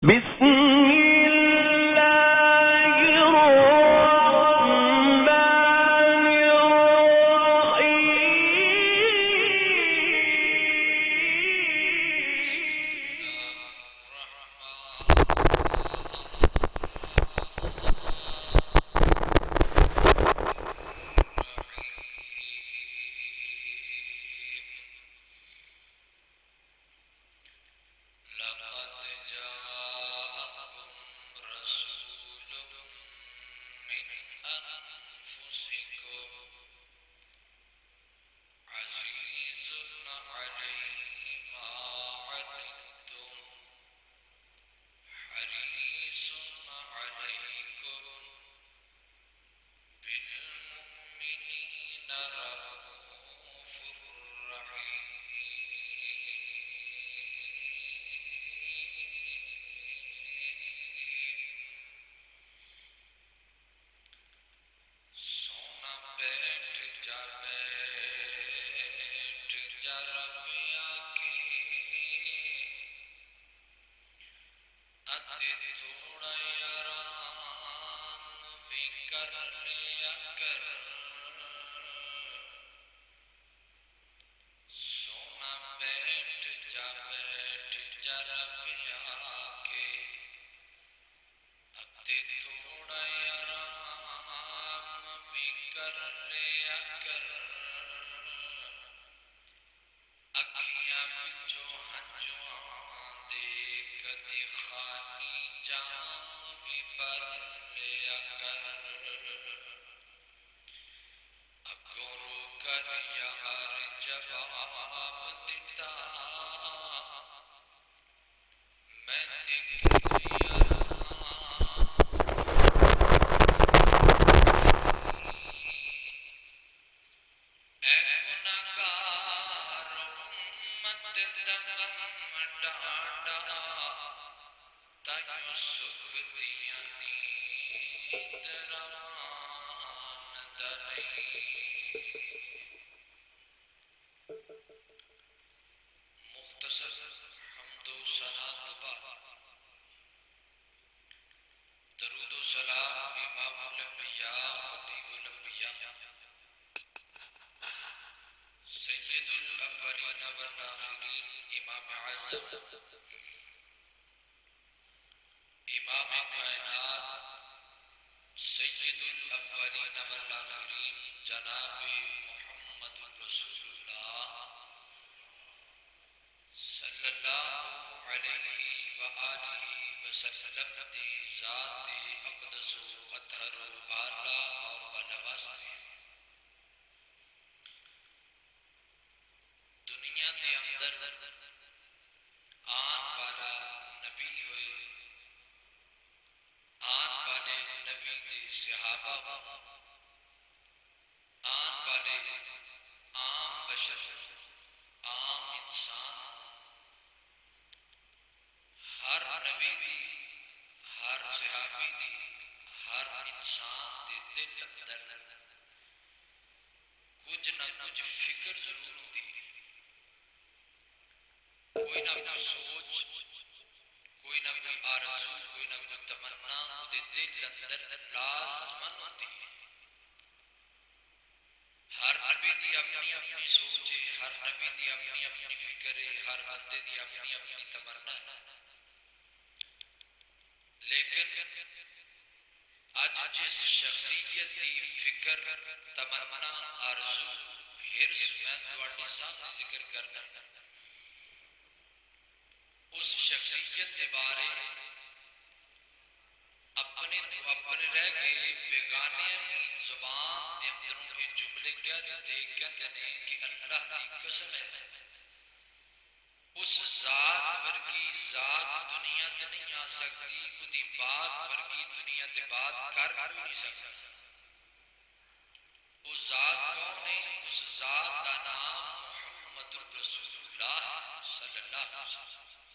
بسم الله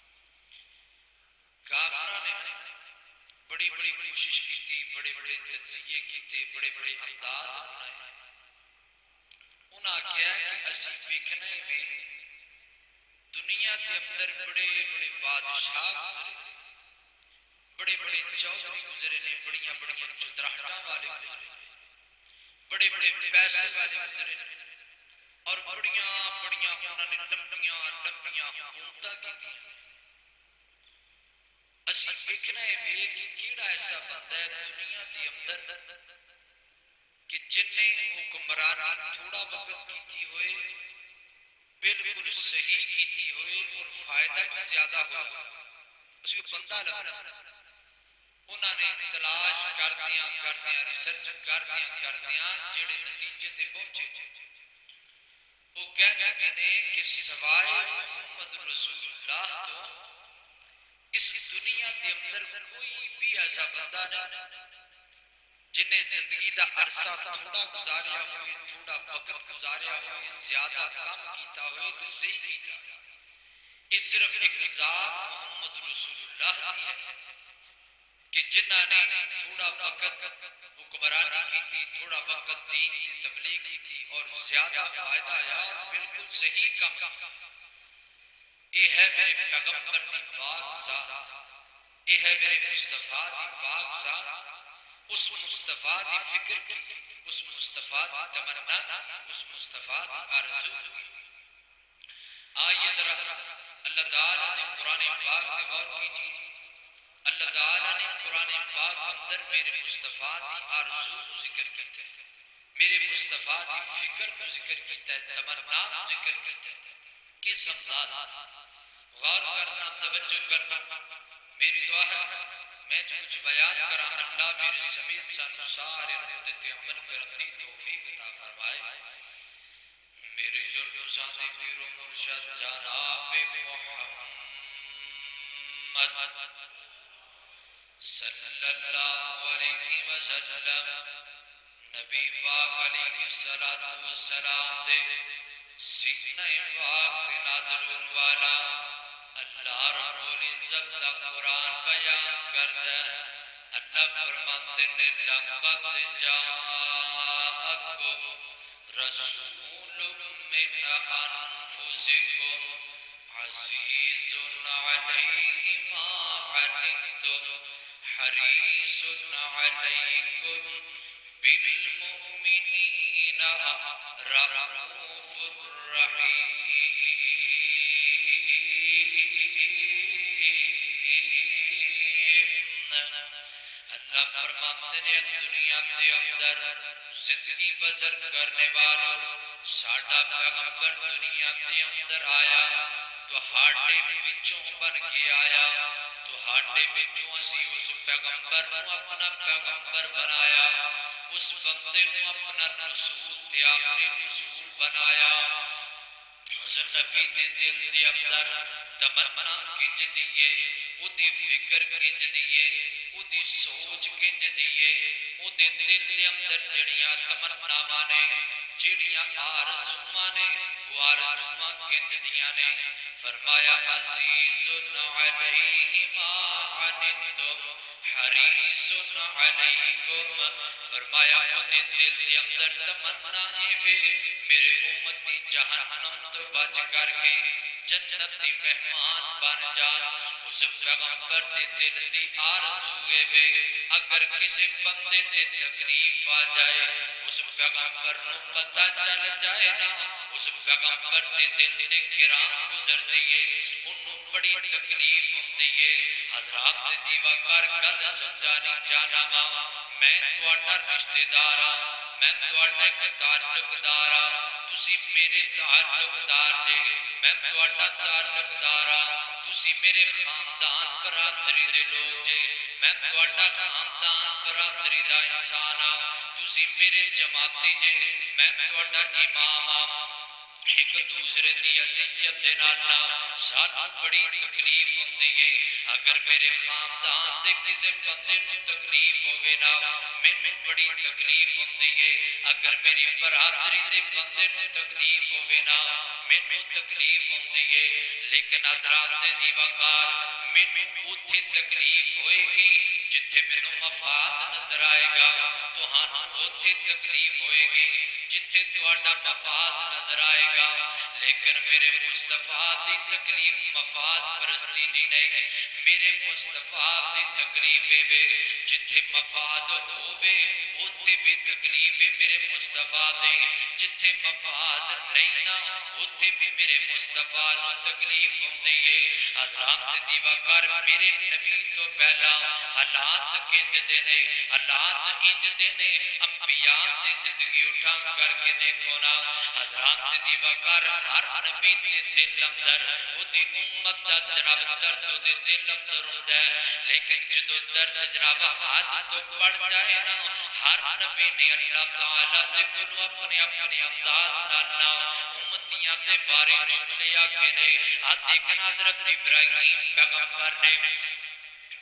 الرحمن چودھری گزرے نے، بڑیاں بڑیاں چتراہٹاں والے گزرے نے، بڑے بڑے پیسے والے گزرے نے، اور بڑیاں بڑیاں انہوں نے لمبیاں لمبیاں حکومتاں کیتیاں۔ اسی ویکھنا ہے کہ کیڑا ایسا بندہ ہے دنیا دے اندر کہ جن نے حکمرانی تھوڑا وقت کیتی ہوئے، بالکل صحیح کیتی ہوئے اور فائدہ بھی زیادہ ہوا۔ اس کو بندہ لگنا، انہوں نے تلاش کردیاں ریسرچ کردیاں جڑے نتیجے تے پہنچے، وہ کہنے لگے نے کہ سوائے محمد رسول اللہ تو اس دنیا کے اندر کوئی بھی ایسا بندہ نہیں جن نے زندگی دا عرصہ تھوڑا گزاریا ہوئے، تھوڑا وقت گزاریا ہوئے، زیادہ کام کیتا ہوئے تو صحیح کیتا۔ اس صرف ایک ذات محمد رسول اللہ دی ہے کہ جنہاں نے تھوڑا وقت حکمرانی کیتی، تھوڑا وقت دین دی تبلیغ کیتی اور زیادہ فائدہ آیا اور بالکل صحیح کام کیتا۔ یہ ہے میرے پیغمبر دی پاک ذات، یہ ہے میرے مصطفیٰ دی پاک ذات۔ اس مصطفیٰ دی فکر کی، اس مصطفیٰ دی تمنا کی، اس مصطفیٰ دی آرزو کی۔ آئیے ذرا اللہ تعالیٰ نے قرآن پاک پہ غور کیجیے۔ اللہ تعالیٰ نے قرآن پاک اندر میرے مصطفیٰ دی آرزو کو ذکر کیتا ہے، میرے مصطفیٰ دی فکر کو ذکر کیتا ہے، تمنا کو ذکر کیتا ہے۔ کس انداز؟ غور کرنا، توجہ کرنا۔ میری دعا ہے میں جو کچھ بیان کرا اللہ میرے سمیت سانو سارے مدد عمل کرن دی توفیق عطا فرمائے۔ میرے جرد ساتھی پیر و مرشد جناب محمد صلی اللہ علیہ وسلم، نبی پاک علیہ السلام دے سینہ پاک تے نازل ہون والا اللہ رب العزت دا قرآن بیان کردہ۔ اللہ فرماندے نے لقد جاءکم رسول من انفسکم عزیز علیہ ما عنتم حریص علیکم بالمؤمنین رؤوف الرحیم۔ اللہ فرماتے ہیں دنیا کے اندر زندگی بسر کرنے والوں ساڈا پیغمبر دنیا کے اندر آیا تو ہاڈے وچوں بن کے آیا، تو ہاڈے وچوں اسی اس پیغمبر کو اپنا پیغمبر بنایا، اس بندے کو اپنا رسول تے آخری رسول بنایا۔ اس نبی دے دل دے اندر تمنا کنج دیئے، او دی فکر کنج دیئے، او دی سوچ کنج دیئے، او دے دل دے اندر جڑیاں تمناواں نے، جڑیاں آرزوواں نے، وہ آرزوواں کنج دیاں نے۔ فرمایا عزیز علیہ ما عنتم حریص علیکم، فرمایا او دے دل دے اندر تمنا ہے وے میرے امتی جہنم تو بچ کر کے جنت دی مہمان بن جان۔ اس پیغمبر دے دل دی آرزو ہے وے اگر کسی بندے تے تکلیف آ جائے، اس پیغمبر نو پتہ چل جائے نا، اس پیغمبر دے دل تے کرام گزر دیئے، انہوں بڑی تکلیف ہوندی ہے۔ حضرات جیوہ کر گل سمجھانی چاہنا ماں، میں تواڈا رشتہ دارا، میں تواڈا ایک تعلق دارا، تسی میرے تعلق دار جے، میں تواڈا تعلق دارا، تسی میرے خاندان برادری دے لوگ جے، میں تواڈا خاندان برادری دا انسانا، تسی میرے جماعتی جے، میں تواڈا امام، ایک دوسرے دی عزیت دے نانا سانو بڑی تکلیف ہوندی ہے۔ اگر میرے خاندان دے کسے بندے نو تکلیف ہوئے نا مینوں بڑی تکلیف ہوندی ہے، اگر میری برادری دے بندے نو تکلیف ہوئے نا مینوں تکلیف ہوندی ہے، لیکن حضرات جی وقار مینوں اوتھے تکلیف ہوئے گی جتھے مینوں مفاد نظر آئے گا، تہانوں اوتھے تکلیف ہوئے گی جتھے تواڈا مفاد نظر آئے گا، لیکن میرے مصطفیٰ دی تکلیف مفاد پرستی دی نہیں، میرے مصطفیٰ دی تکلیف وے جتھے مفاد ہووے اوتھے بھی تکلیف میرے مصطفیٰ دی جتھے مفاد نہیں نا اوتھے بھی میرے مصطفیٰ نو تکلیف ہوندی ہے حضرات دی وقار میرے نبی تو پہلا حالات کنج دے نے حالات انج دے نے انبیاء دی زندگی اٹھا کر کے دیکھو نا حضرات دی وقار ہر نبی دے دل اندر او دی امت دا جناب درد او دے دل اندر ہوندا ہے لیکن جدو درد جناب حد تو پڑ جائے نا ہر نبی نے اللہ تعالیٰ دے کولوں اپنے اپنے امداد نال امتیاں دے بارے جملے آکھے نے دیکھنا حضرت ابراہیم پیغمبر نے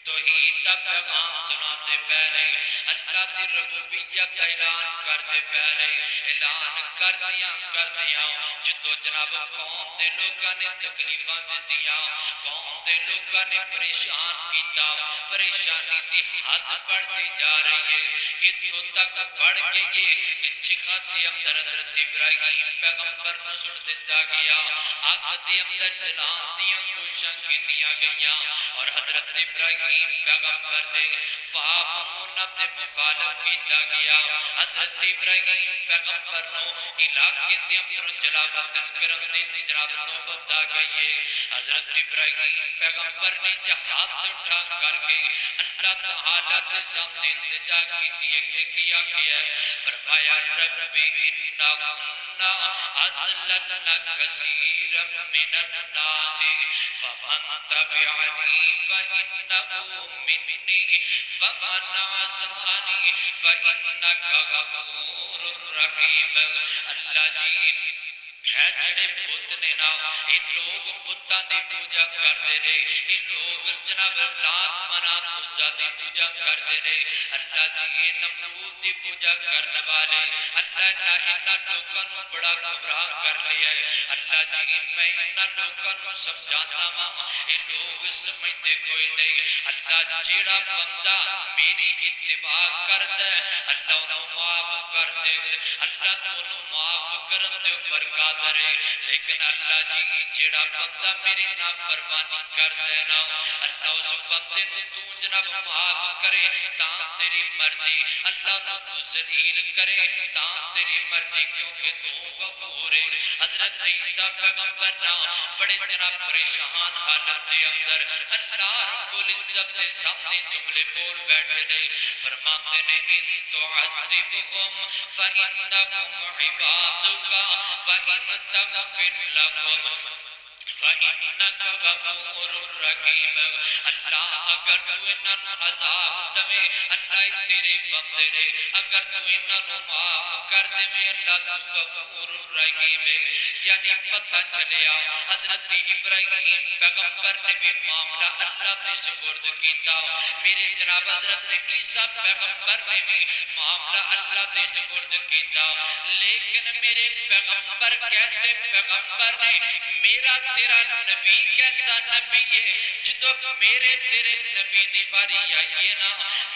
توحید دا پیغام سناتے پہلے اللہ دی ربوبیت دا اعلان کرتے پہلے اعلان کر دیا جدو جناب قوم دے لوگاں نے تکلیفاں دتیاں قوم دے لوگاں نے پریشان کیتا پریشانی دی حد بڑھتی جا رہی ہے اتھوں تک بڑھ کے یہ کہ چیخا دے اندر حضرت ابراہیم پیغمبر نو سٹ دیتا گیا آگ دے اندر جلان دیاں کوششاں کیتیاں گئیاں اور حضرت ابراہیم پیغمبر دے باپ نو نب دے مخالف کیتا گیا حضرت ابراہیم پیغمبر نو علاقے دے اندر جلاوطن کرم دی جناب نوبت آ گئی ہے حضرت ابراہیم پیغمبر نے جہاد اٹھا کر کے اللہ تعالیٰ کے سامنے التجا کی ہے کیا فرمایا ربی انہا ازلنا کثیر من الناس فمن تبعنی فإنه منی ومن عصانی فإنک غفور رحیم اللہ جی ہے جڑے بت نے نا یہ لوگ بتاں دی پوجا کردے نے یہ لوگ جناب لات منات عزا دی پوجا کردے نے اللہ جی یہ نمرود دی پوجا کرنے والے اللہ نے انہاں لوکاں نو بڑا گمراہ کر لیا ہے اللہ جی میں انہاں لوکاں نو سمجھاتا ہاں یہ لوگ سمجھتے کوئی نہیں اللہ جیڑا بندہ میری اتباع کردا ہے اللہ انہوں معاف کر دے اللہ انہوں معاف کرن دے اوپر قادر ہے لیکن اللہ جی جیڑا بندہ میری نافرمانی کردا ہے نا اللہ اس بندے نو تو جناب معاف کرے تاں تیری مرضی اللہ نو تو ذلیل کرے تاں تیری مرضی کیونکہ تو غفور ہے حضرت عیسیٰ پیغمبر نا بڑے جناب پریشان حالت دے اندر اللہ رب العزت دے سامنے جملے بول بیٹھے نے فرماتے نے ان تعذبهم فإنهم عبادك وإن تغفر لهم فَإِنَّكَ غَفُورٌ رَحِيمٌ اللہ اگر تو انہاں عذاب دے اللہ تیرے بندے نے اگر تو انہاں معاف کر دے اللہ تو غفور رحیم یعنی پتہ چلیا حضرت ابراہیم پیغمبر نے بھی معاملہ اللہ دے سپرد کیتا میرے جناب حضرت عیسیٰ پیغمبر نے بھی معاملہ اللہ دے سپرد کیتا لیکن میرے پیغمبر کیسے پیغمبر نے میرا تیرا نبی کیسا نبی ہے جدو میرے تیرے نبی دی باری آئیے نا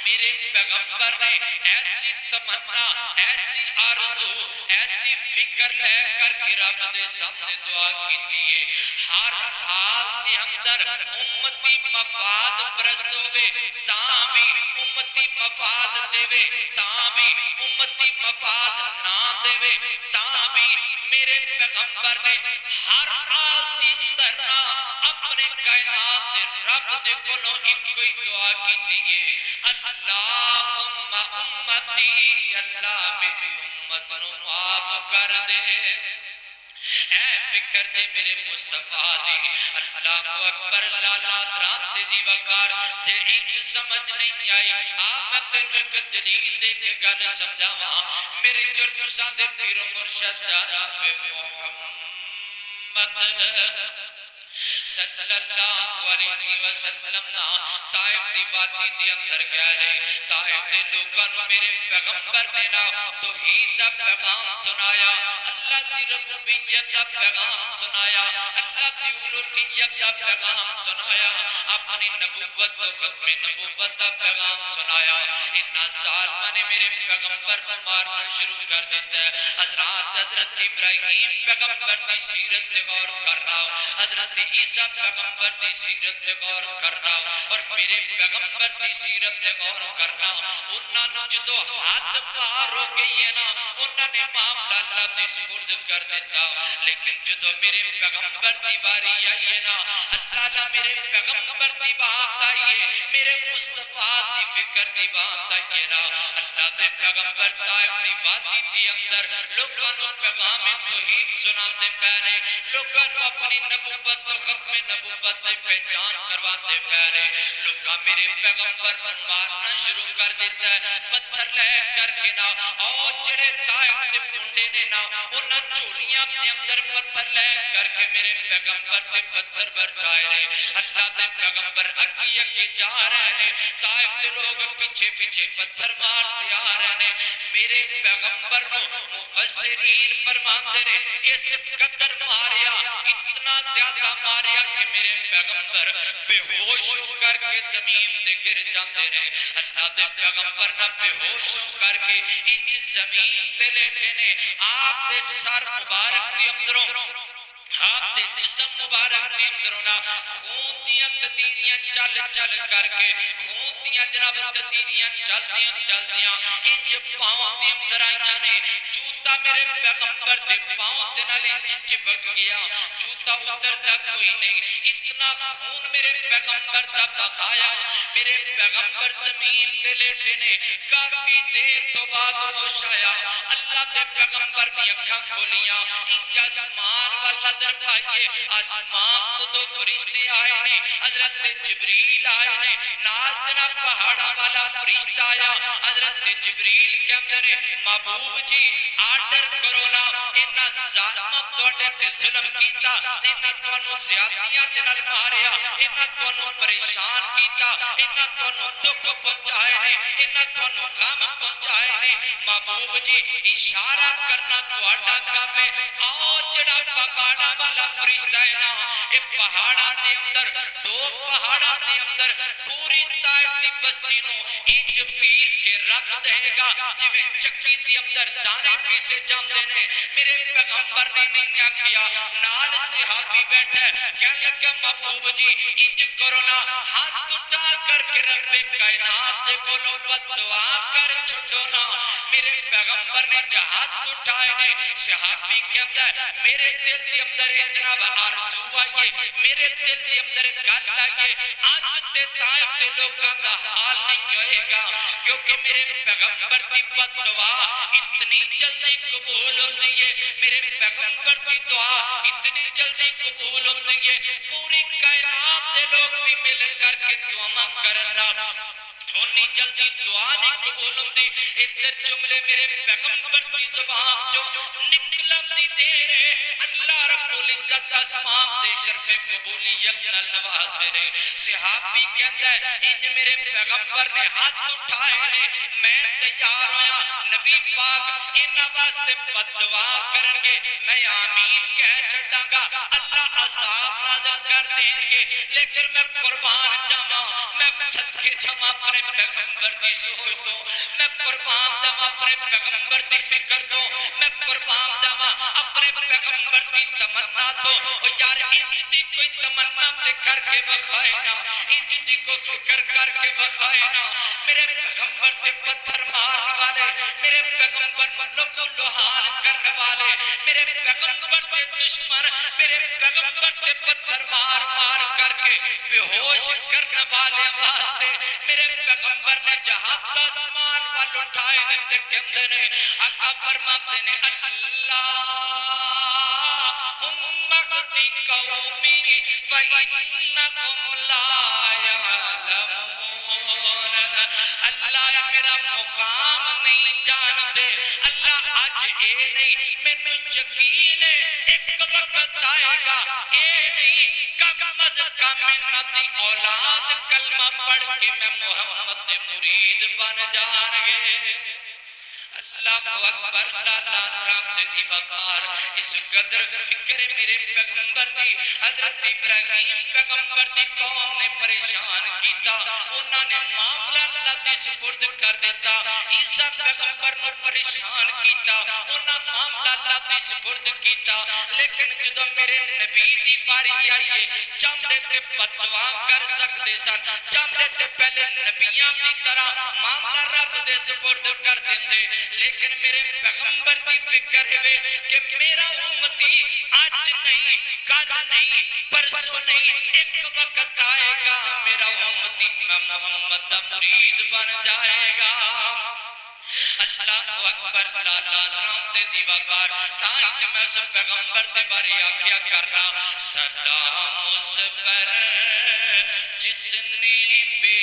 میرے پیغمبر نے ایسی تمنا ایسی آرزو ایسی فکر لے کر کے رب دے سامنے دعا کی دیئے ہر حال دے اندر امتی مفاد پرست ہوئے تاں بھی امتی مفاد دے تاں بھی امتی مفاد نہ دے تاں بھی میرے پیغمبر نے ہر حال دے اندر نہ اپنے کائنات دے رب دے کولوں ایک کوئی دعا کی دیئے اللہم امتی اللہ میری امت نو معاف کر دے اے فکر جے میرے مصطفیٰ دی اللہ اکبر لالا درات دی وقار جے انج سمجھ نہیں آئی آمد تینو ایک دلیل دے کے گل سمجھاواں میرے جرتساں دے پیر و مرشد جناب محمد صلی اللہ علیہ وسلم نا طائف دی وادی دی اندر گئے طائف دے لوگاں نو میرے پیغمبر نے نا توحید دا پیغام سنایا اللہ دی ربوبیت دا پیغام سنایا، اللہ دی الوہیت دا پیغام سنایا، اپنی نبوت و ختم نبوت دا پیغام سنایا. اتنا ظالمہ نے میرے پیغمبر کو مارنا شروع کر دیتا ہے. حضرت ابراہیم پیغمبر دی سیرت تے غور کرنا، حضرت عیسیٰ پیغمبر دی سیرت تے غور کرنا، اور میرے پیغمبر دی سیرت تے غور کرنا. انہاں نوں جدو ہاتھ پار ہو گئی ہے نا، انہاں نے معاملہ اللہ دی سپرد کر دیتا. لیکن جدو میرے پیغمبر دی باری آئی ہے نا، اللہ نے میرے پیغمبر دی بات آئی ہے، میرے مصطفیٰ دی فکر دی بات آئی ہے نا. اللہ دے پیغمبر طائف دی وادی دی اندر لوگاں نوں پیغام توحید سناندے پے نے، لوگاں نوں اپنی نبوت و ختم نبوت دی پہچان کرواندے پے نے. لوگاں میرے پیغمبر کو مارنا شروع کر دیتا ہے، پتھر لے کر کے نا. اور جڑے طائف دے منڈے نے نا، انہاں چولیاں دے اندر پتھر لے کر کے میرے پیغمبر تے پتھر برسائے نے. اللہ دے پیغمبر اگی اگی جا رہے نے، طائف دے لوگ پیچھے پیچھے پتھر مارتے آ رہے نے. میرے پیغمبر کو مفسرین فرماندے نے اس قدر ماریا، اتنا زیادہ ماریا کہ میرے پیغمبر بے ہوش ہو کر کے زمین تے گر جاندے نے. اللہ دے پیغمبر نہ بے ہوش ہو کر کے انج زمین تے لیٹے نے. آپ دے سر مبارک دے اندروں، آپ دے جسم مبارک دے اندروں نا خون دیاں تتیریاں چل چل کر کے، خون دیاں جناب تتیریاں چل دیاں انج پاؤں دے اندر آئیاں نے. جوتا میرے پیغمبر دے پاؤں دے نال انج چپک گیا، جوتا اترتا کوئی نہیں. اتنا خون میرے پیغمبر دا بخایا. میرے پیغمبر زمین تے لیٹے نے. کافی دیر تو بعد ہوش آیا، اللہ دے پیغمبر نے اکھاں کھولیاں. انج آسمان والا در پائیے، آسمان تو دو فرشتے آئے نے، حضرت جبریل آئے نے. نال جناب پہاڑا والا فرشتہ آیا. حضرت جبریل کہندے نے محبوب جی آرڈر کرو نا، انہاں ظالماں تواڈے تے ظلم کیتا، انہاں تانوں زیادتیاں دے نال ماریا، انہاں تانوں پریشان کیتا، انہاں تانوں دکھ پہنچائے نے، انہاں تانوں غم پہنچائے نے. محبوب جی اشارہ کرنا تواڈا کام ہے. آؤ جڑا پہاڑا والا فرشتہ ہے نا، اے پہاڑاں دے اندر، دو پہاڑاں دے اندر پوری طائف دی بستی نو انج پیس کے رکھ دے گا جویں چکی دی اندر دانے پیسے جاندے نے. میرے پیغمبر نے نہیں آکھیا، نال صحابی بیٹھا ہے، کہنے لگا محبوب جی انج کرو نا، ہاتھ اٹھا کر کے رب کائنات دے کولوں بد دعا کر چھڈو نا. میرے پیغمبر نے ہاتھ اٹھائے نے. صحابی کہتا ہے میرے دل دے اندر جناب آرزو آئیے، میرے دل دے اندر گل آئیے، اج تے طائف دے لوکاں دا حال نہیں ہوئے گا، کیونکہ میرے پیغمبر دی بد دعا اتنی جلدی قبول ہوندی ہے، میرے پیغمبر دی دعا اتنی جلدی قبول ہوندی ہے. پوری کائنات دے لوگ بھی مل کر کے دعا کرنا، اتنی جلدی دعا نہیں قبول ہوندی. ادھر جملے میرے پیغمبر دی زبان جو نکلن دی دیر ہے، اللہ رب العزت آسمان دے شرف قبولیت نال نواز دے رہے. صحابی کہندا ہے انج میرے پیغمبر نے ہاتھ اٹھائے نے، میں تیار ہویا نبی پاک انہاں واسطے بد دعا کرن گے، میں آمین کہہ چھڈاں گا، اللہ عذاب نازل کر دیں گے، لیکن میں قربان جاواں، میں صدقے جاواں اپنے پیغمبر دی سوچ تو، میں قربان جاواں اپنے پیغمبر دی فکر تو، میں قربان جاواں اپنے پیغمبر دی تمنا تو. او یار انج دی کوئی تمنا تے کر کے بخائے نا، انج دی کو فکر کر کے بخائے نا. میرے پیغمبر تے پتھر مارنے والے، میرے پیغمبر کو لہو لہان کرنے والے، میرے پیغمبر تے دشمن، میرے پیغمبر تے پتھر مار مار کر کے بے ہوش کرنے والے واسطے میرے پیغمبر نے جہاد آسمان وال اٹھائے نے تے کہندے نے، آقا فرماتے نے اغتی قومی فإنکم لا یعلمون. اللہ میرا مقام نہیں جان دے، اللہ آج اے نہیں مینوں یقین ہے ایک وقت آئے گا، اے نہیں کم از کم انہاں دی اولاد کلمہ پڑھ کے میں محمد دے مرید بن جان گے. اللہ اکبر لا لا درام دی وقار اس قدر فکر میرے پیغمبر دی حضرت ابراہیم پیغمبر دی قوم نے پریشان کیتا انہوں نے معاملہ اللہ دی سپرد کر دیتا عیسیٰ پیغمبر نے پریشان کیتا انہوں معاملہ اللہ دی سپرد کیتا لیکن جدو میرے نبی دی باری آئیے چاندے تے بددعا کر سکتے سن چاندے تے پہلے نبیاں دی طرح معاملہ رب دے سپرد کر دیندے لیکن میرے پیغمبر دی فکر ہے کہ میرا امتی آج نہیں کل نہیں پرسوں نہیں ایک وقت آئے گا میرا امتی میں محمد دا مرید بن جائے گا اللہ اکبر لا لا درام تے دی وقار تائیت میں سب پیغمبر دے بارے آکھیا کرنا سلام اس پر جس نے بے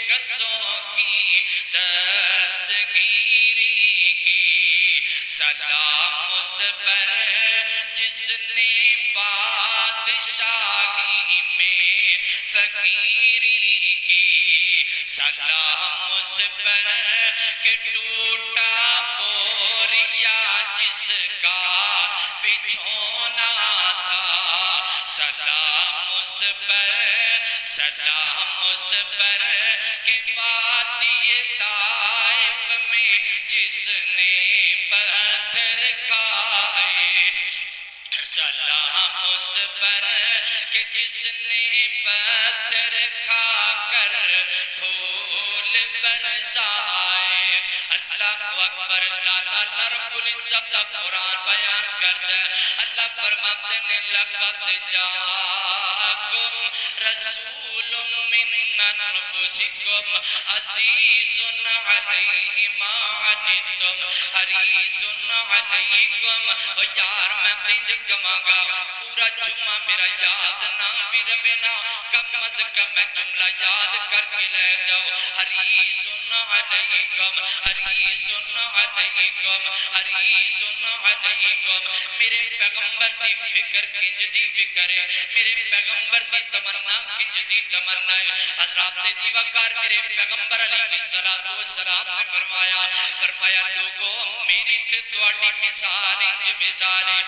کسوں کی دستگیری کی سلام اس پر جس نے بادشاہی میں فقیری کی سلام اس پر کہ ٹوٹا بوریا جس کا بچھونا تھا سلام اس پر سلام اس پر کہ وادی طائف میں جس نے پتھر کھائے سلام اس پر کہ جس نے پتھر کھا کر پھول برسائے اللہ اکبر لا لا لا رب العزت کا قرآن بیان کرتا ہے اللہ فرماتے ہیں لقد جاءکم رسول من انفسکم عزیز علیہ ما عنتم حریص علیکم اور یار میں تنج کماں گا پورا جمعہ میرا یاد نہ بھی رہے نا کم از کم میں جملہ یاد کر کے لے جاؤ حریص علیکم حریص علیکم حریص علیکم میرے پیغمبر دی فکر کنج دی فکر ہے میرے پیغمبر دی تمنا کنج دی تمنا ہے حضرات دی وقار میرے پیغمبر علیہ السلام نے فرمایا لوگوں میری تے تواڈی مثال انج مثال ہے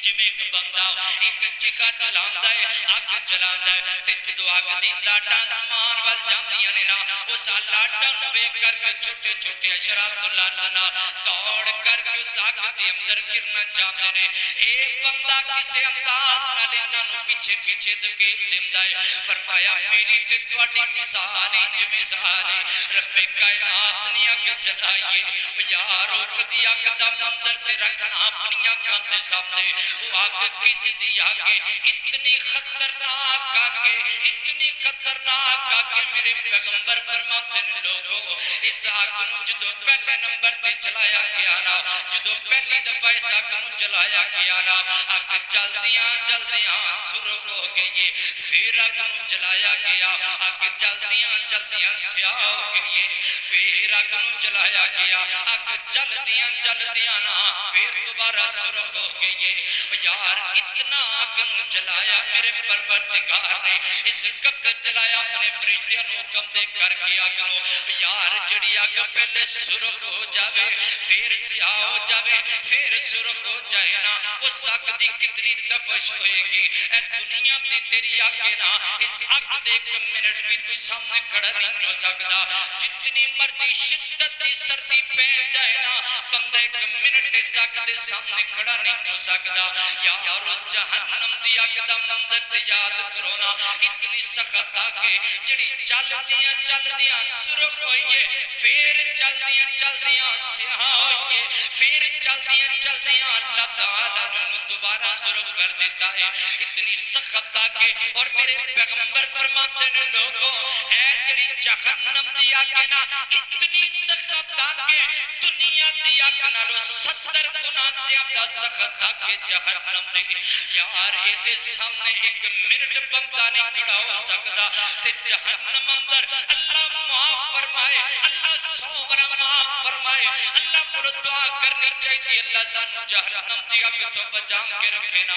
جمیں ایک بندہ ایک چکا جلاندا ہے آگ جلاندا ہے تے جدو آگ دی لاٹا اسمان وال جاندیاں نے نا اس لاٹا نو ویکھ کر کے چھوٹے چھوٹے اشرات اللہ دوڑ کر کے اس آگ دے اندر گرنا چاہتے نے اے بندہ کسے انداز نال انہاں نو پیچھے پیچھے دھکیل دیندا ہے فرمایا میری تے تواڈی مثال انج مثال ہے رب کائنات نے اگ جلائیے یار روک دی اگ دا مندر تے رکھنا اپنی اکھاں دے سامنے وہ آگ کنج دی آگے اتنی خطرناک آگے اتنی خطرناک آگے میرے پیغمبر فرماتے ہیں لوگوں اس آگ نو جدو پہلے نمبر تے چلایا گیا نا جدو پہلی دفعہ اس آگ نو چلایا گیا نا آگ جلدیاں سرخ ہو گئی پھر آگ نو چلایا گیا آگ جلدیاں سیاہ ہو گئی پھر آگ نو چلایا گیا آگ جلدیاں نا پھر دوبارہ سرخ ہو گئی یار اتنا آگ نو جلایا میرے پروردگار نے اس قدر جلایا اپنے فرشتیاں نو حکم دے کر کے آگ نو یار جڑی آگ پہلے سرخ ہو جاوے پھر سیاہ ہو جاوے پھر سرخ ہو جائے نا اس آگ دی کتنی تپش ہوئے گی اے دنیا دی تیری آگے نا اس آگ دے ایک منٹ بھی تو سامنے کھڑا نہیں ہو سکتا جتنی مرضی شدت دی سردی پہ جائے نا بندہ ایک منٹ اس آگ دے سامنے کھڑا نہیں ہو سکتا یار اس جہنم دی آگ دا مندر تے یاد کرو نا اتنی سخت آگے جڑی چلدیاں سرخ ہوئیے پھر چلدیاں سیاہ ہوئیے پھر چلدیاں اللہ تعالیٰ نے دوبارہ سرخ کر دیتا ہے اتنی سخت آگے اور میرے پیغمبر فرماتے ہیں لوگوں اے جڑی جہنم دی آگے نا اتنی سخت آگے دنیا دی آگ نالو 70 گنا زیادہ سخت آگے جہنم دے یار اے دے سامنے ایک منٹ بندہ نہیں کھڑا ہو سکتا تے جہنم اندر اللہ معاف فرمائے اللہ 100 برا معاف فرمائے اللہ کو دعا کرنی چاہیے اللہ سانو جہنم دی آگ تو بچا کے رکھے نا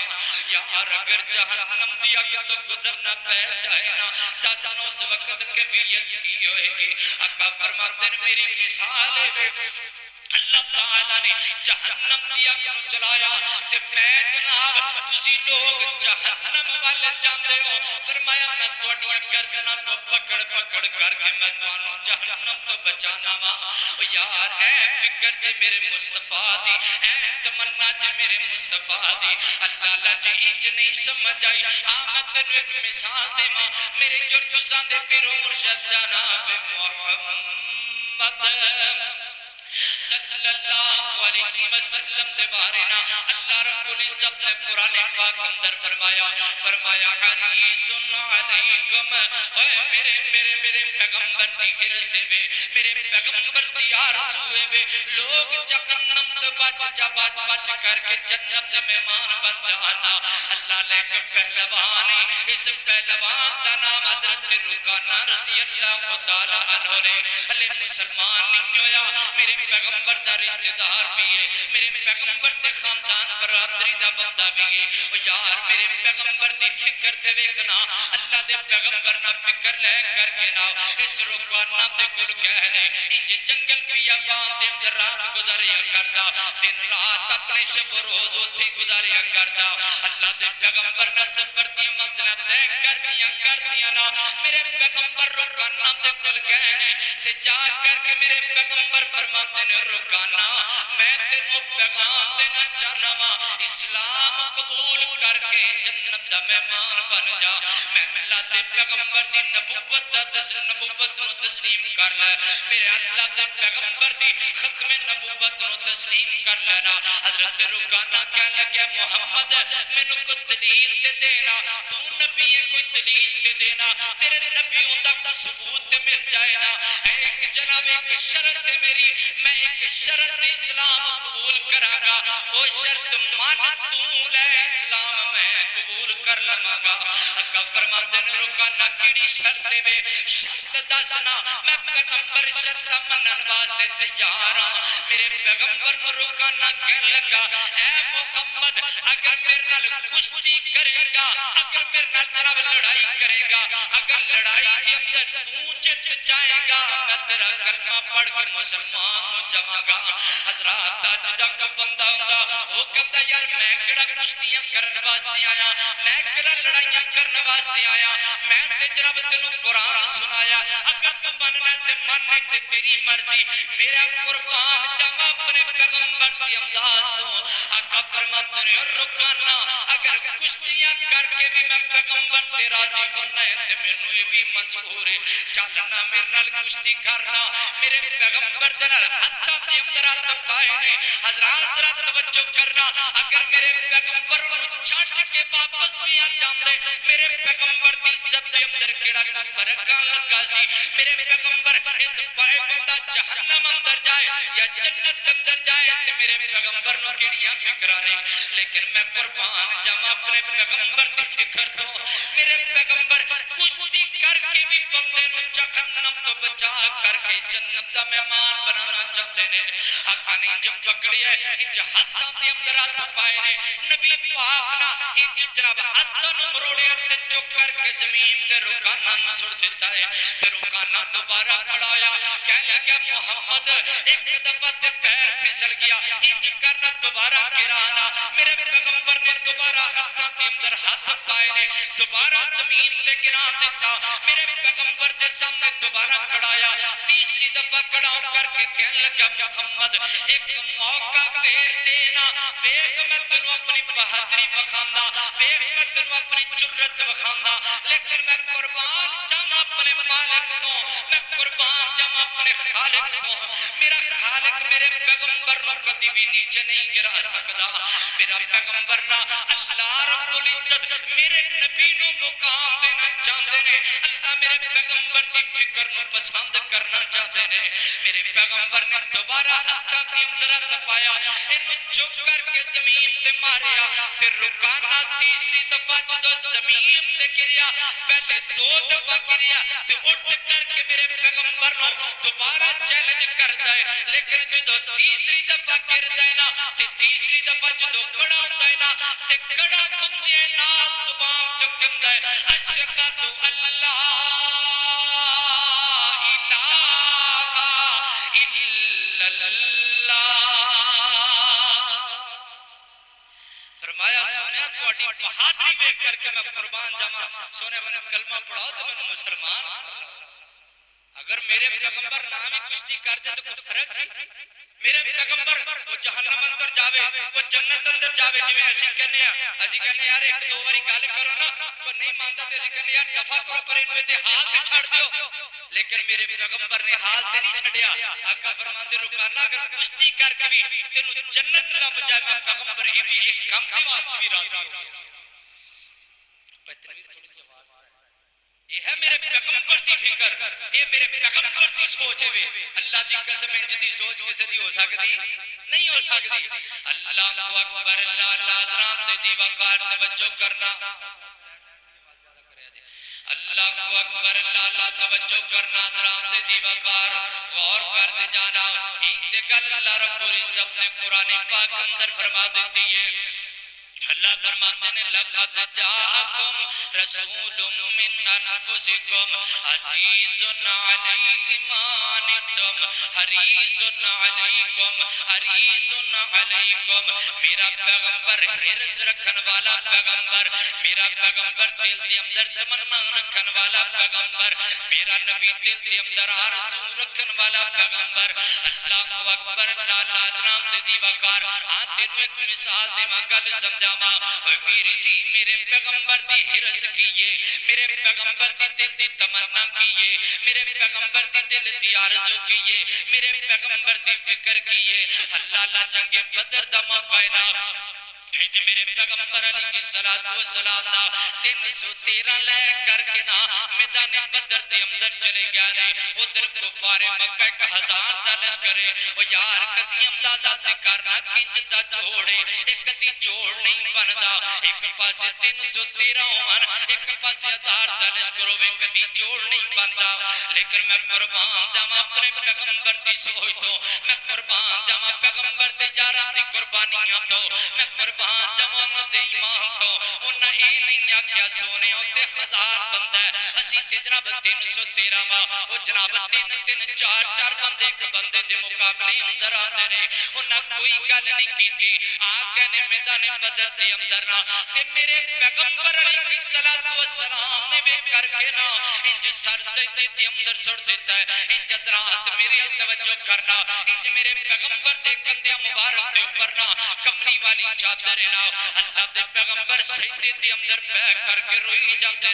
یار اگر جہنم دی آگ تو گزرنا پہ جائے نا دسنو اس وقت کیفیت کی ہوئے گی آقا فرماتے ہیں میری مثال ہے اللہ تعالیٰ نے جہنم دی اگ نوں جلایا تے میں جناب تسی لوگ جہنم وال جاندے ہو فرمایا میں تہاڈیاں گردناں تو پکڑ پکڑ کر کے میں تانوں جہنم تو بچانا وا او یار اے فکر جے میرے مصطفیٰ دی اے تمنا جے میرے مصطفیٰ دی اللہ لا جے انج نہیں سمجھ آئی میں تینوں ایک مثال دیواں میرے جو تساں دے پیر و مرشد جناب محمد صلی اللہ علیہ وسلم دے بارے نا اللہ رب العزت نے قرآن پاک اندر فرمایا حریص علیکم اے میرے پیغمبر دی غرض وے میرے پیغمبر دی آرزو وے لوگ جہنم تو بچ کر کے جنت دے مہمان بن جانا اللہ لے کے پہلوان اس پہلوان دا نام حضرت رکانہ رضی اللہ تعالی عنہ نے علی مسلمان نہیں ہویا میرے پیغمبر دا رشتہ دار بھی ہے میرے پیغمبر دے خاندان برادری دا بندہ بھی ہے او یار میرے پیغمبر دی فکر تے ویکھنا اللہ دے پیغمبر نہ فکر لے کر کے نا اس رکانہ دے کول کہنے انج جنگل بیابان دے اندر رات گزاریا کردا دن رات اپنے شب و روز اوتھے گزاریا کردا اللہ دے پیغمبر نہ سفر دی منزل طے کر دیا نا میرے پیغمبر رکانہ دے کول کہنے تے جا کر کے میرے پیغمبر فرماتے نے رکانہ میں تینوں پیغام دینا چاہنا وا اسلام قبول کر کے جنت دا مہمان بن جا میں اللہ دے پیغمبر دی نبوت نو تسلیم کر لے میرے اللہ دے پیغمبر دی ختم نبوت نو تسلیم کر لینا حضرت رکانہ کہنے لگا محمد مینوں کوئی دلیل تے دینا تو نبی ہے کوئی دلیل تے دینا تیرے نبی ہوندا کوئی ثبوت تے مل جائے نا ایک جناب ایک شرط ہے میری میں ایک شرط اسلام قبول کراں گا وہ شرط مان تو لے اسلام میں قبول کر لواں گا آقا فرماتے نے رکانہ کیڑی شرط ہے وے شرط دسنا میں پیغمبر شرط منن واسطے تیار ہاں میرے پیغمبر نو رکانہ کہنے لگا اے محمد اگر میرے نال کشتی کرے گا اگر میرے نال جناب لڑائی کرے گا اگر لڑائی کے اندر تو جت جائے گا میں تیرا کلمہ پڑھ کے مسلمان ہو جاواں گا حضرات اج دا کا بندہ ہوندا او کہندا یار میں کیڑا کشتیاں کرن واسطے آیا میں کیڑا لڑائیاں کرن واسطے آیا میں تے جناب تینوں قرآن سنایا اگر تو مننا تے مننے تے تیری مرضی میرا قربان جاواں اپنے پیغمبر دی امداد تو آقا فرماتے نے رکانہ اگر کشتیاں کر کے بھی میں پیغمبر تے راضی ہونا ہے تے مینوں یہ بھی منظور ہے چلنا میرے نال کشتی کرنا میرے پیغمبر دے نال ہتھاں دے اندر ہتھ پائے نے حضرات ذرا توجہ کرنا اگر میرے پیغمبر نوں چھڈ کے واپس بھی آ جاندے میرے پیغمبر دی عزت دے اندر کیڑا کوئی فرق آن لگا سی میرے پیغمبر اس پائے بندہ جہنم اندر جائے یا جنت اندر جائے تے میرے پیغمبر نوں کیڑیاں فکراں نے لیکن میں قربان جاواں اپنے پیغمبر دی فکر تو میرے پیغمبر کشتی کر کے بھی بندے نوں جہنم تو بچا کر کے جنت دا مہمان بنانا چاہتے نے آقا نے جب پکڑیا انج ہاتھاں دے اندر ہاتھ پائے نے نبی پاک نا انج جناب ہاتھاں نوں مروڑیا تے چک کر کے زمین تے رکانہ نوں سٹ دیتا ہے تے رکانہ دوبارہ کھڑا ہویا کہنے لگا محمد ایک دفعہ تے پیر پھسل گیا انج کرنا دوبارہ گرانا میرے پیغمبر نے دوبارہ ہاتھاں دے اندر ہاتھ پائے نے دوبارہ زمین تے گرا دیتا میرے پیغمبر دے سامنے دوبارہ کھڑایا تیسری دفعہ کھڑا ہو کر کے کہنے لگا محمد ایک موقع پھر دینا ویکھ میں تینوں اپنی بہادری بخاندہ ویکھ میں تینوں اپنی جرت بخاندہ لیکن میں قربان جاواں اپنے مالک تو میں قربان جاواں اپنے خالق تو میرا خالق میرے پیغمبر نو کدی بھی نیچے نہیں گرا سکدا میرا پیغمبر نا اللہ رب العزت میرے نبی نو مقام دینا چاہتے نے اللہ میرے پیغمبر دی فکر نو پسند کرنا چاہتے نے میرے پیغمبر نے دوبارہ ہاتھاں دے اندر ہاتھ پایا اینو چک کر کے زمین تے ماریا تے رکانہ تیسری دفعہ جدو زمین تے گریا پہلے دو دفعہ گریا تے اٹھ کر کے میرے پیغمبر نو دوبارہ چیلنج کردا ہے لیکن جدو تیسری دفعہ گردا ہے نا تے تیسری دفعہ جدو کھڑا ہوندا ہے نا تے کھڑا کھندے نال زبان چ کہندا ہے اشہد اللہ الہ الا اللہ تہاڈی بہادری ویکھ کر کے میں قربان جاواں سونے میں کلمہ پڑھاؤ تے میں مسلمان کر لو اگر میرے پیغمبر نام ہی کشتی کرتے تو کوئی فرق سی میرے پیغمبر وہ جہنم اندر جاوے وہ جنت اندر جاوے جویں اسی کہنے یار ایک دو باری گل کرو نا کو نہیں مانتا تے اسی کہنے یار دفع کرو پر ان تے حال تے چھڑ دیو لیکن میرے پیغمبر نے حال تے نہیں چھڑیا آقا فرماندے رکانا اگر کشتی کر کے بھی تینوں جنت لب جائے میں پیغمبر اس کام تے واسطے بھی راضی ہو گیا یہ ہے میرے پیغمبر دی فکر یہ میرے پیغمبر دی سوچ ہے اللہ دی قسم ہے جدی سوچ کسے دی ہو سکتی نہیں ہو سکتی اللہ اکبر اللہ حضرات دی وقار توجہ کرنا اللہ اکبر اللہ توجہ کرنا حضرات دی وقار غور کر دے جانا انتقال اللہ رب العزت نے قرآن پاک اندر فرما دیتی ہے اللہ فرماتے ہیں لقد جاءکم رسول من انفسکم عزیز علیہ ما عنتم حریص علیکم میرا پیغمبر حرص رکھن والا پیغمبر میرا پیغمبر دل دے اندر تمنا رکھن والا پیغمبر میرا نبی دل دے اندر آرزو رکھن والا پیغمبر اللہ اکبر اللہ حضرات دی وقار آتے ایک مثال دے میں گل سمجھا ویر جی میرے پیغمبر دی حرص کیے میرے پیغمبر دی دل دی تمنا کیے میرے پیغمبر دی دل دی آرزو کیے میرے پیغمبر دی فکر کیے اللہ جنگ بدر دا موقع نا ہج میرے پیغمبر علیہ السلام دا 313 لے کر کے نا میدان بدر دے اندر چلے گیا نے ادھر کفار مکہ 1000 دا لشکر او یار کدی امدادات کرنا کنج دا جوڑے ایک کدی جوڑ نہیں بندا ایک پاسے 313 ہون ایک پاسے 1000 دا لشکر ہوے کدی جوڑ نہیں بندا لیکن میں قربان جاواں اپنے پیغمبر دی سوچ تو میں قربان جاواں پیغمبر دے یاراں دی قربانیاں تو میں قربان جوان دے ایمان تو انہاں اے نہیں آکھیا سونے تے 1000 بندہ ہے اسی تے جناب 313 وا او جناب 3 4 بندے ایک بندے دے مقابلے اندر آندے نے انہاں کوئی گل نہیں کیتی آ کے نے میدان بدر دے اندر نا تے میرے پیغمبر علیہ السلام نے ویکھ کر کے نا انج سر سجدے دے اندر سڑ دیتا ہے انج حضرات میرے توجہ کرنا انج میرے پیغمبر دے کندھے مبارک دے اوپر نا کملی والی چادر نا اللہ دے پیغمبر سجدے دے اندر بیٹھ کر کے روئی جاندے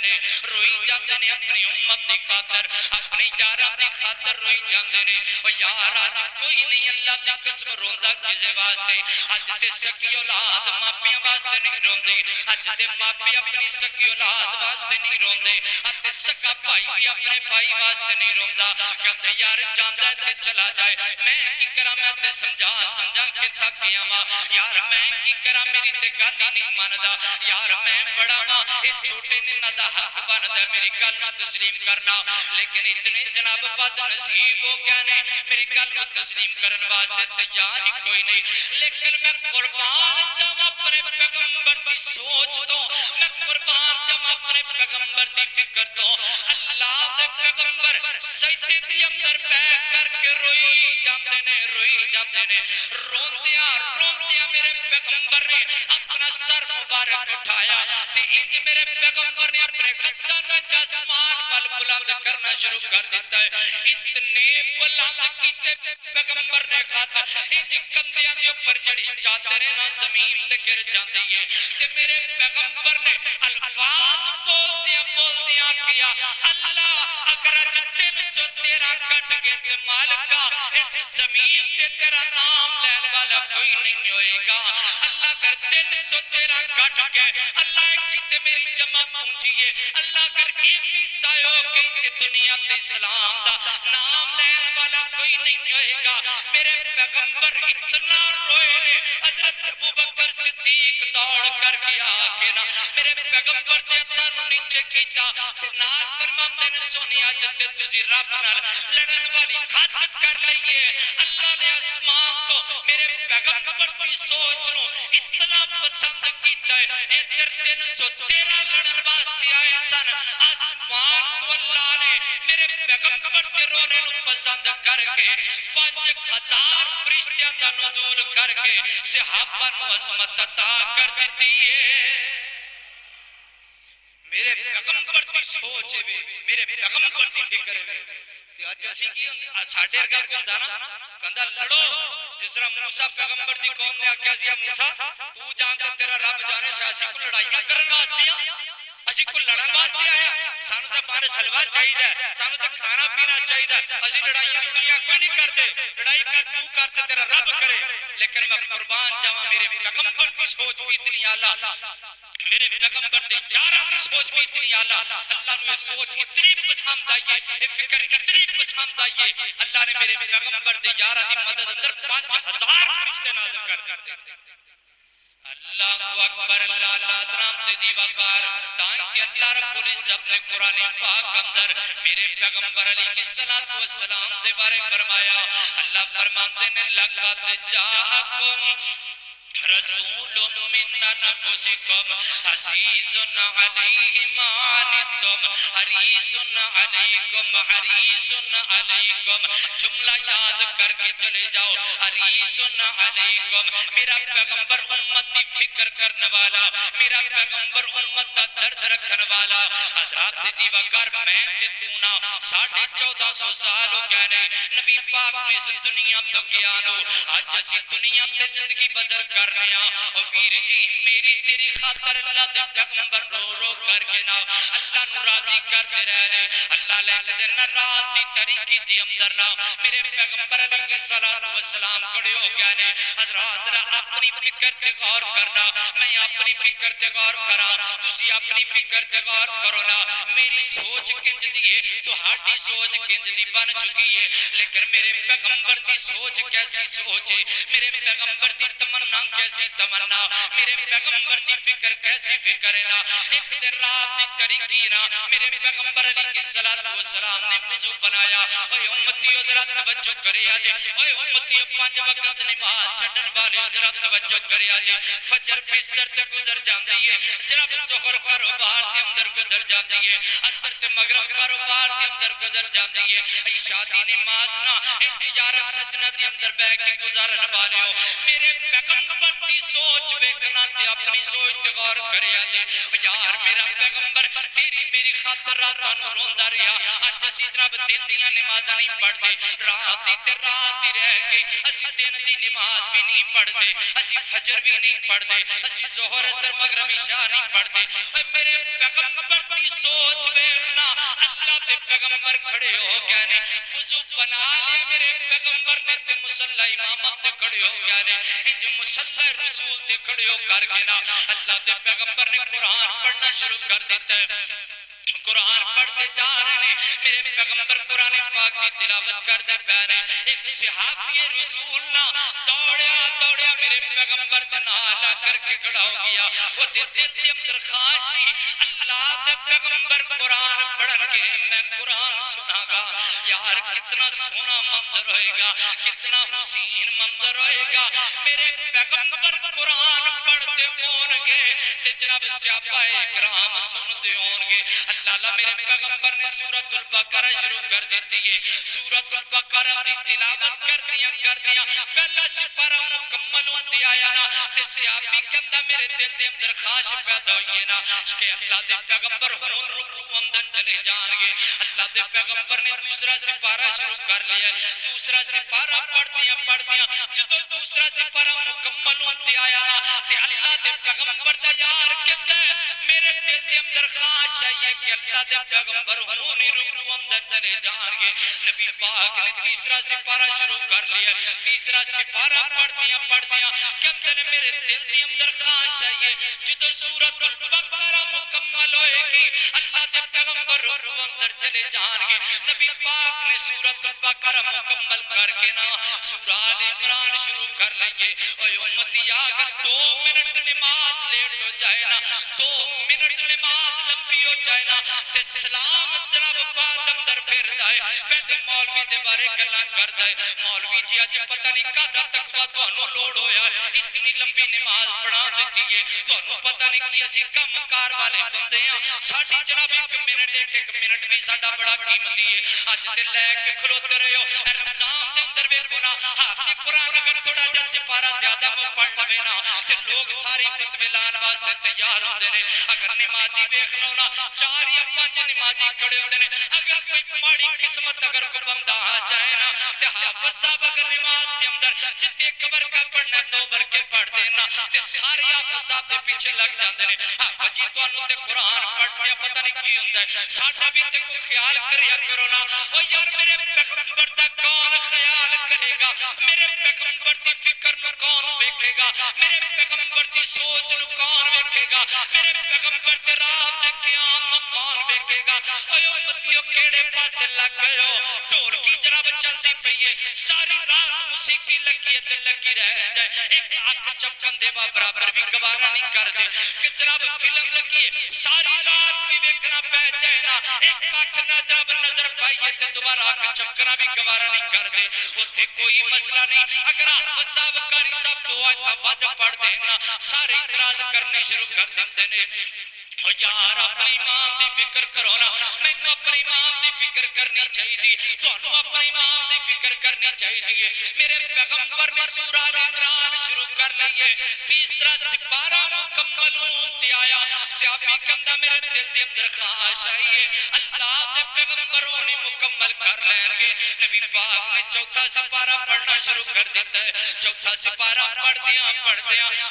نے اپنی امت دی خاطر اپنی یاراں دی خاطر روئی جاندے نے او یار اج کوئی نہیں اللہ دی قسم روندا کسے واسطے اج تے سکی اولاد ماپیاں واسطے نہیں روندے اج تے ماپے اپنی سکی اولاد واسطے نہیں روندے اتے سکا بھائی بھی اپنے بھائی واسطے نہیں روندا کہندے یار جاندا ہے تے چلا جائے میں کی کراں میں تے سمجھا کے تھک گیا وا یار میں کی کراں میری تے گل ہی نہیں مندا یار میں بڑا وا اے چھوٹے نے نہ دا حق بندا میری گل نو تسلیم کرنا لیکن اتنے جناب بد نصیب ہو گیا نے میری گل نو تسلیم کرن واسطے تیار ہی کوئی نہیں لیکن میں قربان جاواں اپنے پیغمبر دی سوچ تو میں قربان جاواں اپنے پیغمبر دی فکر تو اللہ دے پیغمبر سجدے دی اندر بیٹھ کر کے روئی جاندے نے روندیاں میرے پیغمبر نے اپنا سر مبارک اٹھایا تے انج میرے پیغمبر نے اپنے خطہ نہ آسمان پل بلند کرنا شروع کر دیتا ہے اتنے بلند کیتے پیغمبر نے خط انج کندھیاں دے اوپر جڑی چادر نہ زمین تے گر جاندی ہے تے میرے پیغمبر نے الفاظ بولدیاں کیا اللہ اگر اج 313 کٹ گئے تے مالکا اس زمین تے تیرا نام لین والا کوئی نہیں ہوئے گا اللہ اگر 313 کٹ گئے اللہ کیتے میری جمع پہنچیے اللہ اگر ایک بھی سایہ ہو گئی تے دنیا تے اسلام دا نام لین والا کوئی نہیں ہوئے گا میرے پیغمبر اتنا روئے نے حضرت ابوبکر صدیق دوڑ کر کے آکے نا میرے پیغمبر دے ہتھاں نوں نیچے کیتا تے نال فرماندے نے سونی اج تے تسی رب نال لڑن والی خط کر لئیے اللہ نے آسمان تو میرے پیغمبر دی سوچ نو اتنا پسند کیتا ہے ادھر 313 لڑن واسطے آئے سن آسمان تو اللہ نے میرے پیغمبر دے رونے نو پسند کر کے 5000 فرشتیاں دا نزول کر کے صحابہ نو عظمت عطا کر دیتی ہے پیغمبر دی سوچ ہے میرے پیغمبر دی فکر ہے تے اج اسی کی ساڈے ورگا کو ہوندا نا کہندا لڑو جس طرح موسیٰ پیغمبر دی قوم نے آکھیا سی موسیٰ تو جان تے تیرا رب جانے سے اسی کو لڑائیاں کرن واسطے اسی کو لڑن واسطے آیا سانو تے بار سلوا چاہیے سانو تے کھانا پینا چاہیے اسی لڑائیاں لڑیاں کوئی نہیں کرتے لڑائی کر تو کرتے تیرا رب کرے لیکن میں قربان جاواں میرے پیغمبر دی سوچ بھی اتنی اعلیٰ میرے پیغمبر دے یاراں دی سوچ بھی اتنی اعلیٰ اللہ نے یہ سوچ اتنی پسند آئی ہے یہ فکر اتنی پسند آئی ہے اللہ نے میرے پیغمبر دے یاراں دی مدد اندر 5000 فرشتے نازل کر دیتے اللہ اکبر اللہ درام تے دی وقار تائیں تے اللہ رب العزت نے قرآن پاک اندر میرے پیغمبر علیہ السلام دے بارے فرمایا اللہ فرماتے نے لقد جاءکم رسول من انفسکم عزیز علیہ ما عنتم حریص علیکم جملہ یاد کر کے چلے جاؤ حریص علیکم میرا پیغمبر امت دی فکر کرنے والا میرا پیغمبر امت دا درد رکھنے والا حضرات جی وقار میں تے تونا 1450 سال ہو گئے نے نبی پاک نے اس دنیا تو گیا نو آج اسی دنیا تے زندگی بسر کرنے او ویر جی میری تیری خاطر اللہ دے پیغمبر رو رو کر کے نا اللہ نو راضی کر دے رہے اللہ لے کے دے نہ رات دی طریقی دی اندر نا میرے پیغمبر علیہ السلام کھڑے ہو گئے نے حضرات را اپنی فکر تے غور کرنا میں اپنی فکر تے غور کرا تسی اپنی فکر تے غور کرو نا میری سوچ کنج دیئے تو ہاڑی سوچ کنج دی بن چکی ہے لیکن میرے پیغمبر دی سوچ کیسی سوچ ہے میرے پیغمبر دی تمنا کیسی تمنا میرے پیغمبر دی فکر کیسی فکر ہے نا ایک دن رات دی طریقی نا میرے پیغمبر علیہ السلام نے وضو بنایا اوہ امتی ادھرات توجہ کرے آجے اوہ امتی 5 وقت نماز چھڑن والے ادھرات توجہ کرے آجے فجر بستر تے گزر جاندی ہے جناب ظہر کاروبار دے اندر گزر جاندی ہے عصر تے مغرب کاروبار دے اندر گزر جاندی ہے عشاء دی نماز نا انتظار سجنہ دے اندر بے کے گزارن والے ہو میرے پیغمبر دی سوچ بیکنا تے اپنی سوچ تے غور کرے آجے یار میرا پیغمبر تیری میری خاطر راتاں نو روندہ رہا آج اسی جناب دن دیاں نمازاں نہیں پڑھ دے رات دی تے رات دی رہ گئی اسی دن دی نماز بھی نہیں پڑھ دے اسی فجر بھی نہیں پڑھ دے اسی ظہر اثر مغرب عشاء نہیں پڑھ دے میرے پیغمبر دی سوچ بیخنا اللہ دے پیغمبر کھڑے ہو گئے نے وضو بنا لے میرے پیغمبر نے تے مسلح امامت تے کھڑے ہو گئے نے جو مسلح رسول تے کھڑے ہو کر کے نا اللہ دے پیغمبر نے قرآن پڑھنا شروع کر دیتا ہے قرآن پڑھتے جا رہے ہیں میرے پیغمبر قرآن پاک کی تلاوت کرتے پہنے ایک صحابی رسول نہ دوڑیا میرے پیغمبر دنالا کر کے کھڑا ہو گیا وہ دل دے اندر خواہشی اللہ دے پیغمبر قرآن پڑھن کے میں قرآن سنا گا یار کتنا سونا منظر ہوئے گا کتنا حسین منظر ہوئے گا میرے پیغمبر قرآن پڑھتے ہون گے تے جناب صحابہ اکرام سنتے ہون گے اللہ میرے پیغمبر نے سورۃ البقرہ شروع کر دیتی ہے سورۃ البقرہ دی تلاوت کر دیا پہلا سپارہ مکمل ہوتی آیا نا تے صحابی کہندا میرے دل دے اندر خواہش پیدا ہوئی نا کہ اللہ دے پیغمبر ہون رکوع اندر چلے جان گے اللہ دے پیغمبر نے دوسرا سپارہ شروع کر لیا دوسرا سپارہ پڑھ دیا جدو دوسرا سپارہ مکمل ہوتی آیا نا تے اللہ دے پیغمبر دا یار کہندا میرے دل دے اندر خواہش ہے کہ اللہ دے پیغمبر ہونی رکوع اندر چلے جان گے نبی پاک نے تیسرا سپارہ شروع کر لیا تیسرا سپارہ پڑھ دیا کہ میرے دل دی اندر خواہش ہے جدو سورۃ البقرہ مکمل ہوئے گی اللہ دے پیغمبر رکوع اندر چلے جان گے نبی پاک نے سورۃ البقرہ مکمل کر کے نا سورہ آل عمران شروع کر لئیے اوہ امتی اگر 2 منٹ نماز لیٹ ہو جائے نا 2 منٹ نماز لمبی ہو جائے نا تے سلام جناب بات اندر پھر دائے پہلے مولوی دے بارے گلہ کر دائے مولوی جی آج پتہ نہیں کہا تقوی تو انہوں لوڑ ہویا اتنی لمبی نماز پڑھا دیتی ہے تو انہوں پتہ نہیں کی اسی کم کار والے بندے ہیں ساڑھی جناب 1 منٹ بھی ساڑھا بڑا قیمتی ہے آج دل لے کے کھلوتے رہے ہو رمضان دے اندر وے گنا حافظ قرآن اگر تھوڑا جا سپارہ زیادہ میں پڑھ لوے نا کہ لوگ ساری فتوے لان واسطے تیار ہوندے نے اگر نمازی ویکھ لو نا 4 یا 5 نمازی کھڑے ہوندے نے اگر کوئی ماڑی قسمت اگر کوئی بندہ آ جائے نا تے حافظ صاحب اگر نماز دے اندر جتے قبر کا پڑھنا 2 ورکے پڑھ دینا تے سارے حافظ صاحب دے پیچھے لگ جاندے نے حافظ جی تانوں تے قرآن پڑھدے پتہ نہیں کی ہوندا ہے ساڈا بھی تے کوئی خیال کریا کرو نا او یار میرے پیغمبر دا کون خیال کرے گا میرے پیغمبر دی فکر نو کون ویکھے گا میرے پیغمبر دی سوچ نو کون ویکھے گا میرے پیغمبر تے رات دے قیام نو کون ویکھے گا اوے امتیو کیڑے پاسے لگ گئے ہو ڈھول کی جناب چلدی پئی ہے ساری رات موسیقی لگی ہے تے لگی رہ جائے ایک اکھ چمکن دے برابر بھی گوارا نہیں کر دے کہ جناب فلم لگی ہے ساری رات بھی ویکھنا پہ جائے نا ایک اکھ نہ جناب نظر پائیے تے دوبارہ اکھ چمکنا بھی گوارا نہیں کر دے اوتھے کوئی مسئلہ نہیں اگر حافظ صاحب قاری صاحب 2 آیت ود پڑھ دینا سارے اعتراض کرنے شروع کر دیندے نے او یار اپنے ایمان دی فکر کرو نا مینوں اپنے ایمان دی فکر کرنی چاہیے تانوں اپنے ایمان دی فکر کرنی چاہیے میرے پیغمبر نے سورہ آل عمران شروع کر لئی ہے تیسرا سپارہ مکمل ہوتے آیا صحابی کہندا میرے دل دے اندر خواہش آئی ہے اللہ دے پیغمبروں نے مکمل کر لین گے نبی پاک نے چوتھا سپارہ پڑھنا شروع کر دیتا ہے چوتھا سپارہ پڑھدیاں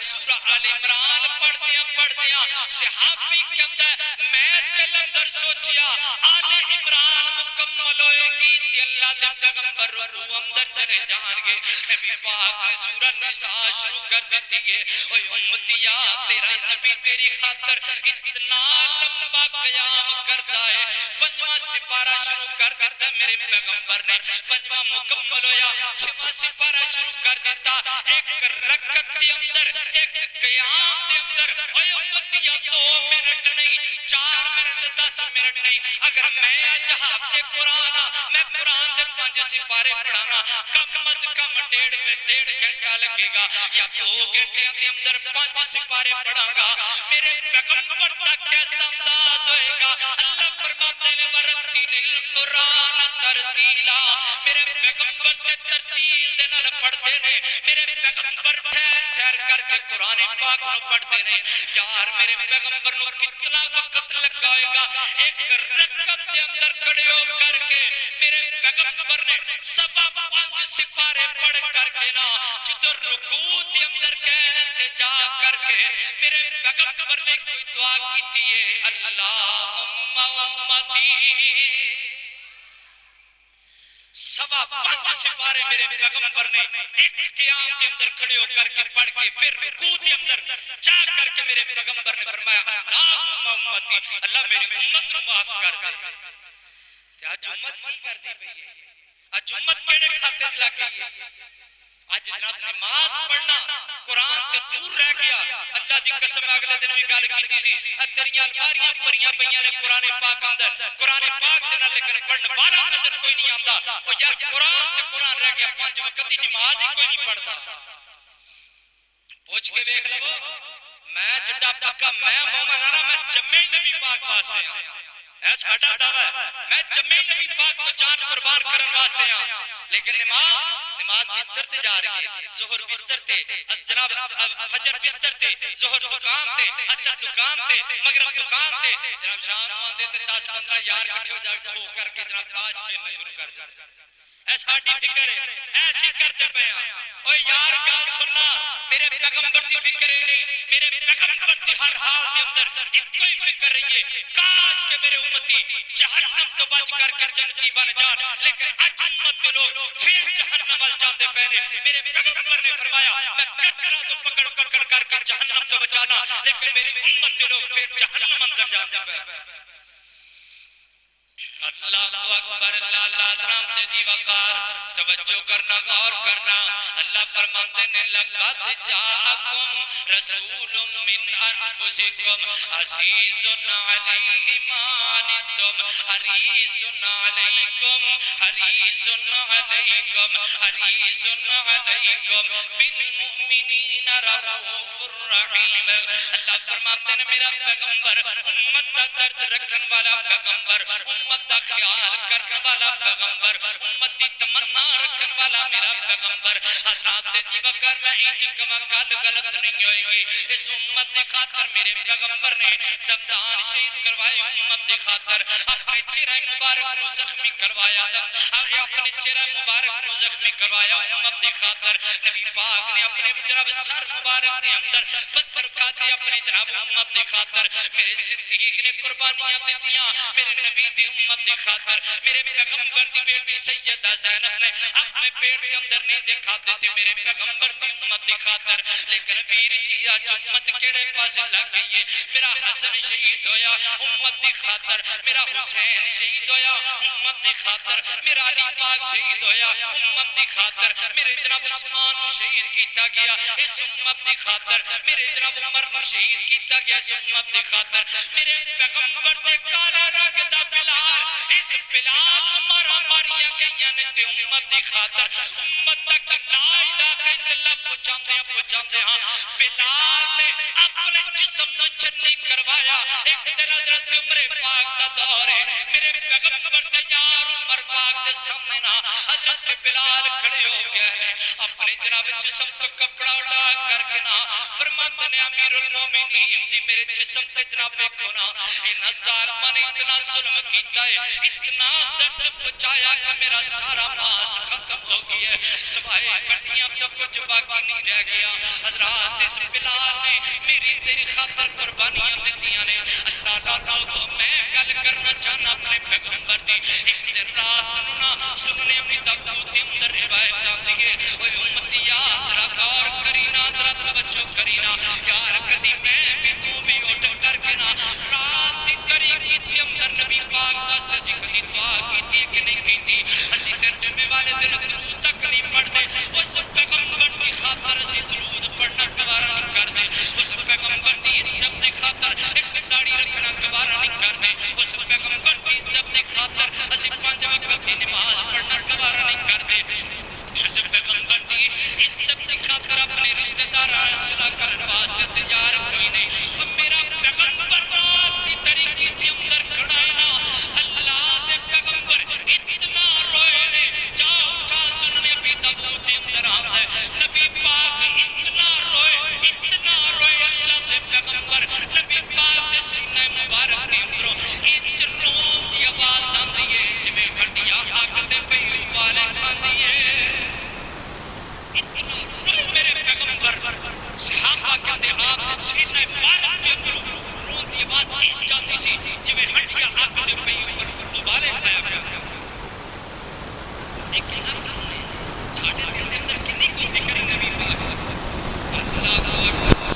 سورہ آل عمران پڑھدیاں صحابی کہندا میں دل اندر سوچیا آل عمران مکمل ہوئے گی تے اللہ دے پیغمبر رکوع اندر چلے جان گے نبی پاک نے سورہ نساء شروع کر دیتی ہے اوے امتیا تیرا نبی تیری خاطر اتنا لمبا قیام کرتا ہے 5واں سپارہ شروع کر دیتا میرے پیغمبر نے 5واں مکمل ہویا 6واں سپارہ شروع کر دیتا ایک رکعت کے اندر ایک قیام کے اندر اوے امتیا 2 منٹ نہیں 4 منٹ 10 منٹ نہیں اگر میں اج حافظ قرآن میں قرآن دے 5 سپارے پڑھانا کم از کم 1.5 گھنٹہ لگے گا یا 2 گھنٹے دے اندر 5 سپارے پڑھاں گا میرے پیغمبر دا کیسا انداز ہوئے گا اللہ فرماتے نے ورتل القرآن ترتیلا میرے پیغمبر تے ترتیل دے نال پڑھتے نے میرے پیغمبر ٹھہر کر کے قرآن پاک نو پڑھتے نے یار میرے پیغمبر نو کتنا وقت لگائے گا ایک رکعت دے اندر کھڑے ہو کر کے میرے پیغمبر نے 5 سپارے پڑھ کر کے نا جدو رکوع دے اندر کہنے تے جا کر کے میرے پیغمبر نے کوئی دعا کی ہے اللہم امتی 5 سپارے میرے پیغمبر نے ایک قیام کے اندر کھڑے ہو کر کے پڑھ کے پھر رکوع کے اندر جا کر کے میرے پیغمبر نے فرمایا اللہم امتی اللہ میری امت نو معاف کر دے تے اج امت کی کر دی پئی ہے اج امت کیڑے کھاتے چ لگ گئی ہے اج جناب نماز پڑھنا قرآن تے دور رہ گیا اللہ دی قسم اگلے دن بھی گل کیتی سی تیریاں الماریاں بھریاں پیاں نے قرآن پاک اندر قرآن پاک دے نال لیکن پڑھن والا نظر کوئی نہیں آندا او یار قرآن تے قرآن رہ گیا 5 وقت دی نماز ہی کوئی نہیں پڑھدا پوچھ کے دیکھ لو میں جڑا پکا میں مومن ہاں میں جمے نبی پاک واسطے ہاں اے ساڈا دعویٰ ہے میں جمے نبی پاک کو جان قربان کرن واسطے ہاں لیکن نماز بستر تے جا رہی ہے ظہر بستر تے جناب فجر بستر تے ظہر دکان تے عصر دکان تے مغرب دکان تے جناب شام آندے تے 10-15 یار اکٹھے ہو کر کے جناب تاش کھیلنا شروع کر دیتے اے ساڈی فکر ہے ایسی کرتے پے ہاں اوے یار گل سننا میرے پیغمبر دی فکر ہے نہیں میرے پیغمبر دی ہر حال دے اندر ایک ہی فکر رہی ہے کاش کہ میرے امتی جہنم تو بچ کر کے جنتی بن جان لیکن اج امت کے لوگ پھر جہنم ول جاندے پے نے میرے پیغمبر نے فرمایا میں گردناں تو پکڑ کر کے جہنم تو بچانا لیکن میری امت کے لوگ پھر جہنم اندر جاندے پے اللہ اکبر اللہ نام تیزی وقار توجہ کرنا غور کرنا اللہ فرماتے نے لقد جاءکم رسول من انفسکم عزیز علیہ ما عنتم حریص علیکم بالمؤمنین رؤوف الرحیم اللہ فرماتے نے میرا پیغمبر امت کا درد رکھن والا پیغمبر امت دا خیال کرنے والا پیغمبر امت دی تمنا رکھن پہنچن والا میرا پیغمبر حضرات جی وکر میں انج کما گل غلط نہیں ہوئے گی اس امت دی خاطر میرے پیغمبر نے دمدان شہید کروائے امت دی خاطر اپنے چہرہ مبارک نو زخمی کروایا اپنے چہرہ مبارک نو زخمی کروایا امت دی خاطر نبی پاک نے اپنے جناب سر مبارک دے اندر پتھر کھاتے اپنے جناب امت دی خاطر میرے صدیق نے قربانیاں دیتیاں میرے نبی دی امت دی خاطر میرے پیغمبر دی بیٹی سیدہ زینب نے اپنے پیٹ کے اندر نیزے کھاتے تھے میرے پیغمبر دی امت دی خاطر لیکن ویر جی آج امت کیڑے پاس لگ گئی ہے میرا حسن شہید ہویا امت دی خاطر میرا حسین شہید ہویا امت دی خاطر میرا علی پاک شہید ہویا امت دی خاطر میرے جناب عثمان شہید کیتا گیا اس امت دی خاطر میرے جناب عمر شہید کیتا گیا اس امت دی خاطر میرے پیغمبر دے کالے رنگ دا بلال اس بلال مارا ماریاں گئیاں نے تے امت دی خاطر امت تک لا الہ الا اللہ پہنچاندے ہاں بلال نے اپنے جسم نو چنی کروایا ایک دن حضرت عمر پاک دا دور ہے میرے پیغمبر دے یار عمر پاک دے سامنے نا حضرت بلال کھڑے ہو گئے ہیں اپنے جناب جسم تو کپڑا اٹھا کر کے نا فرماتے نے امیر المومنین جی میرے جسم سے جناب دیکھو نا ان ظالموں نے اتنا ظلم کیتا ہے اتنا درد پہنچایا کہ میرا سارا ماس ختم ہو گیا ہے سوائے ہڈیاں تو کچھ باقی نہیں رہ گیا حضرات اس بلال نے میری تیری خاطر قربانیاں دیتیاں نے اللہ لوگوں میں گل کرنا چاہنا اپنے پیغمبر دی ایک دن رات نونا سننے اپنی دعوت اندر روایت آتی ہے اوہ امتی یاد رکھ اور کرینا ذرا توجہ کرینا یار کدی میں بھی تو بھی اٹھ کر کے نا رات دی کری کی تھی اندر نبی پاک واسطے سی کدی دعا کی تھی کہ نہیں کی تھی اسی ترجمے والے دن درود تک نہیں پڑھ دے اس پیغمبر دی خاطر اسی درود پڑھنا گوارا نہیں کر دے اس پیغمبر دی عزت دی خاطر ایک داڑھی رکھنا گوارا نہیں کر دے اس پیغمبر دی عزت دی خاطر اسی 5 وقت کی نماز پڑھنا گوارا نہیں کر دے اس پیغمبر دی عزت دی خاطر اپنے رشتہ داراں صلح کرن واسطے تیار کوئی نہیں اور میرا پیغمبر رات دی طریقے دے اندر کھڑا ہے نا اللہ دے پیغمبر اتنا روئے نے جاؤ اٹھا سننے ابھی داؤد دے اندر آتا ہے نبی پاک اتنا روئے اللہ دے پیغمبر نبی پاک دے سینہ مبارک دے اندروں انچ رون دی آواز آندی ہے جویں ہڈیاں اگ تے پئی والے کھاندی ہے اتنا روئے میرے پیغمبر صحابہ کہتے آپ دے سینہ مبارک دے اندروں رون دی آواز انچ آتی سی جویں ہڈیاں اگ تے پئی والے کھایا گیا لیکن ساڑھے دل دے اندر کنی کو فکر نبی پاک اللہ کو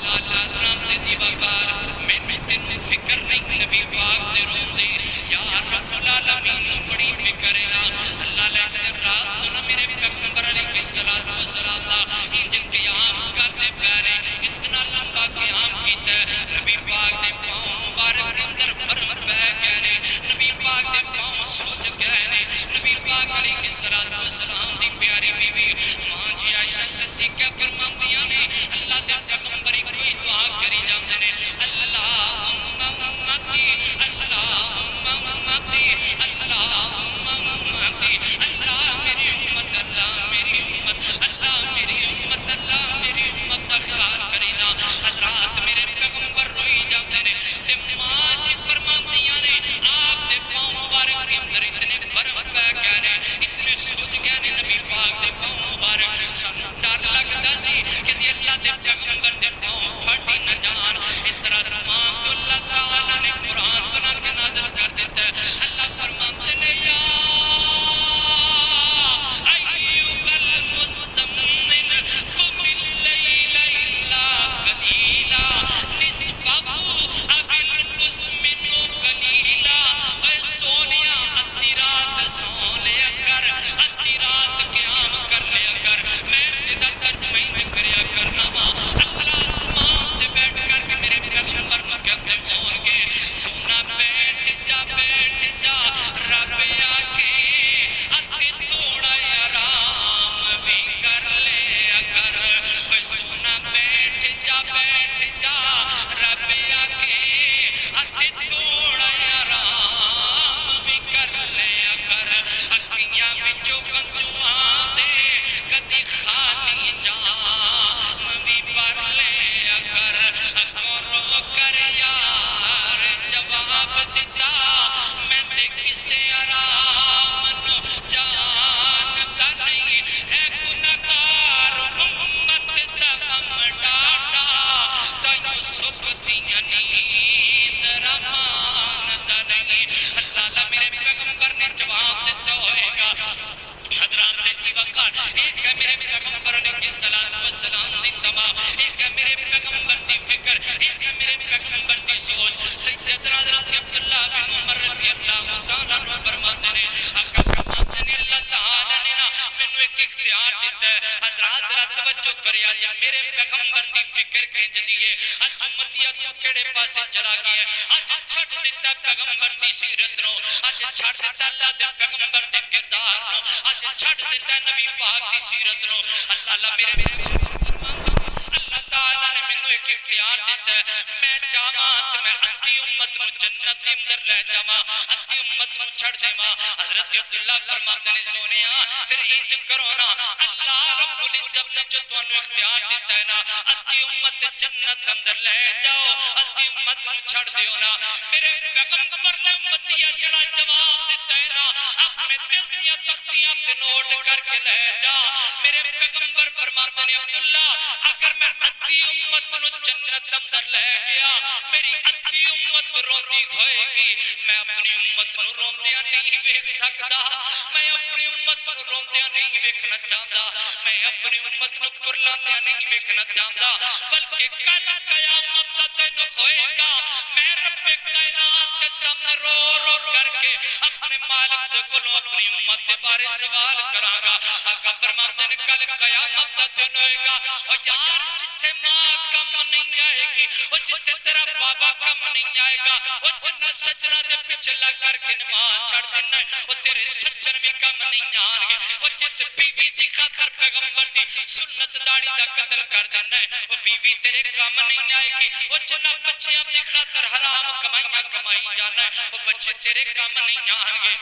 اللہ درام دے دیواکار میں تین فکر نہیں نبی پاک دے رون دے یا رب العالمین بڑی فکر ہے اللہ لے کے رات ہونا میرے پیغمبر علیہ السلام دا انج قیام کر دے پیرے اتنا لمبا قیام کیتا ہے نبی پاک دے پاؤں مبارک دے اندر برم پہ گئے نے نبی پاک دے پاؤں سوچ گئے نے نبی پاک علیہ السلام دی پیاری بیوی ماں جی عائشہ صدیقہ فرماندیاں نے اللہ دے پیغمبر کوئی دعا کری جاندے نے اللہم امتی اللہم امتی اللہم امتی اللہ میری امت اللہ میری امت اللہ میری امت اللہ میری امت دا خیال کرینا حضرات میرے پیغمبر روئی جاندے نے تے ماں جی فرماندیاں نے آپ دے پاؤں مبارک دے اندر اتنے برم پہ گئے نے اتنے سوچ گئے نے نبی پاک دے پاؤں مبارک سانو ڈر لگدا سی کہ اللہ دے پیغمبر دے پاؤں پھٹ نہ جان اتنا آسمان تو اللہ تعالی نے قرآن بنا کے نازل کر دیتا ہے اللہ فرماتے نے یا ایھا المزمل قم اللیل الا قلیلا نصفہ او انقص منہ قلیلا اے سونیا ادھی رات سو لیا کر ادھی رات قیام کر لیا کر میں تیرا ترجمہ کریا کرنا وا اللہ علیہ السلام دی تما، ایک ہے میرے پیغمبر دی فکر، ایک ہے میرے پیغمبر دی سوچ. سیدنا حضرت عبداللہ بن عمر رضی اللہ تعالیٰ عنہ فرماتے ہیں آقا فرماتے ہیں اللہ تعالیٰ نے نا مینوں ایک اختیار دیتا ہے. حضرات ذرا توجہ کریا جے میرے پیغمبر دی فکر کنج دی ہے. اج امتیا تو کیڑے پاسے چلا گیا ہے؟ اج چھڈ دیتا پیغمبر دی سیرت نو، اج چھڈ دیتا اللہ دے پیغمبر دے کردار نو، اج چھڈ دیتا نبی پاک دی سیرت نو. اللہ میرے اللہ تعالیٰ نے مینوں ایک اختیار دیتا ہے، میں چاہواں تے میں ادھی امت نو جنت دے اندر لے جاواں، ادھی امت نو چھڑ دیواں. حضرت عبداللہ فرماتے نے سونیا پھر انج کرو نا، اللہ رب العزت نے جو تانوں اختیار دیتا ہے نا ادھی امت جنت اندر لے جاؤ، ادھی امت نو چھڑ دیو نا. میرے پیغمبر نے امتیا جڑا جواب دیتا ہے نا اپنے دل دیاں تختیاں تے نوٹ کر کے لے جا. میرے پیغمبر فرماتے نے عبداللہ اگر میں ادھی امت نو جنت اندر لے گیا میری ادھی امت روندی ہوئے گی، میں اپنی امت نو روندیاں نہیں ویکھ سکدا، میں اپنی امت نو روندیاں نہیں ویکھنا چاہتا، میں اپنی امت نو کرلاندیاں نہیں ویکھنا چاہتا، بلکہ کل قیامت دا دن ہوئے گا میں رب کائنات کے سامنے رو رو کر کے اپنے مالک دے کولوں اپنی امت دے بارے سوال کراں گا. آقا فرماتے ہیں کل قیامت دا دن ہوئے گا او یار جتھے ماں کم نہیں آئے گی، او جتھے تیرا بابا کم نہیں آئے گا، او جنہ سجنہ دے پیچھے لگ کر کے نماز چھڑ دینا ہے او تیرے سجن بھی کم نہیں آن گے. او جس بیوی دی خاطر پیغمبر دی سنت داڑھی دا قتل کر دینا ہے او بیوی تیرے کم نہیں آئے گی. او جنہ بچیاں دی خاطر حرام کمائیاں کمائی جانا ہے او بچے تیرے کم نہیں آن گے.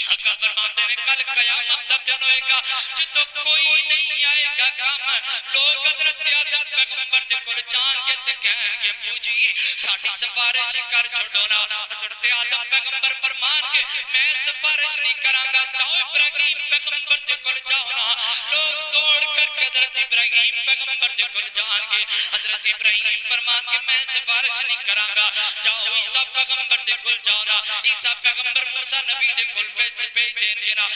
آقا فرماتے ہیں کل قیامت دا دن ہوئے گا جدو کوئی نہیں آئے گا کم، لوگ حضرت آدم پیغمبر دے کول جان کے تے کہیں گے ابو جی ساڈی سفارش کر چھڈو نا. حضرت آدم پیغمبر فرمان گے میں سفارش نہیں کراں گا، جاؤ ابراہیم پیغمبر دے کول جاؤ نا. لوگ دوڑ کر کے حضرت ابراہیم پیغمبر دے کول جان گے. حضرت ابراہیم فرمان کے میں سفارش نہیں کراں گا، جاؤ عیسیٰ پیغمبر دے کول جاؤ نا. عیسیٰ پیغمبر موسیٰ نبی دے کول بھیج دیں گے نا.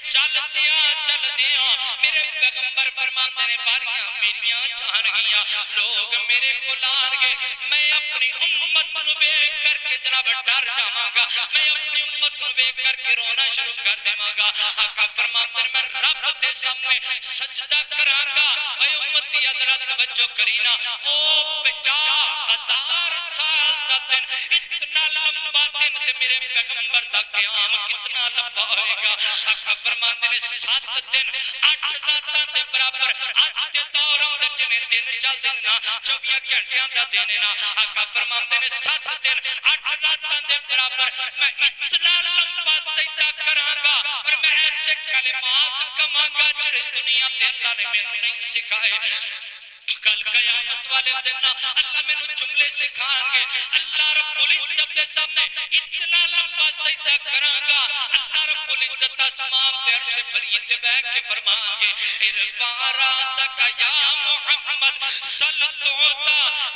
چل دیاں میرے پیغمبر فرماتے نے باریاں میریاں جان گیاں، لوگ میرے کو لان گے، میں اپنی امت نو ویکھ کر کے جناب ڈر جاواں گا، میں اپنی امت نو ویکھ کر کے رونا شروع کر دیواں گا. آقا فرماتے میں رب دے سامنے سجدہ کراں گا. اے امتی ذرا توجہ کرینا، او 50,000 سال دا دن اتنا لمبا دن تے میرے پیغمبر دا قیام کتنا لمبا ہوئے گا. آقا فرماتے ہیں 7 دن 8 راتاں دے برابر اج دے دور اندر جنے دن چل دینا 24 گھنٹیاں دا دن نا. آقا فرماتے ہیں 7 دن 8 راتاں دے برابر میں اتنا لمبا سجدہ کراں گا اور میں ایسے کلمات کماں گا جڑے دنیا تے اللہ نے مینوں نہیں سکھائے. کل قیامت والے دن اللہ میں نے جملے سکھائیں گے. اللہ رب العزت کے سامنے اتنا لمبا سجدہ کراں گا. اللہ رب العزت آسمان تے عرش بری تے بیٹھ کے فرمائیں گے ارفع راسک یا محمد صلوات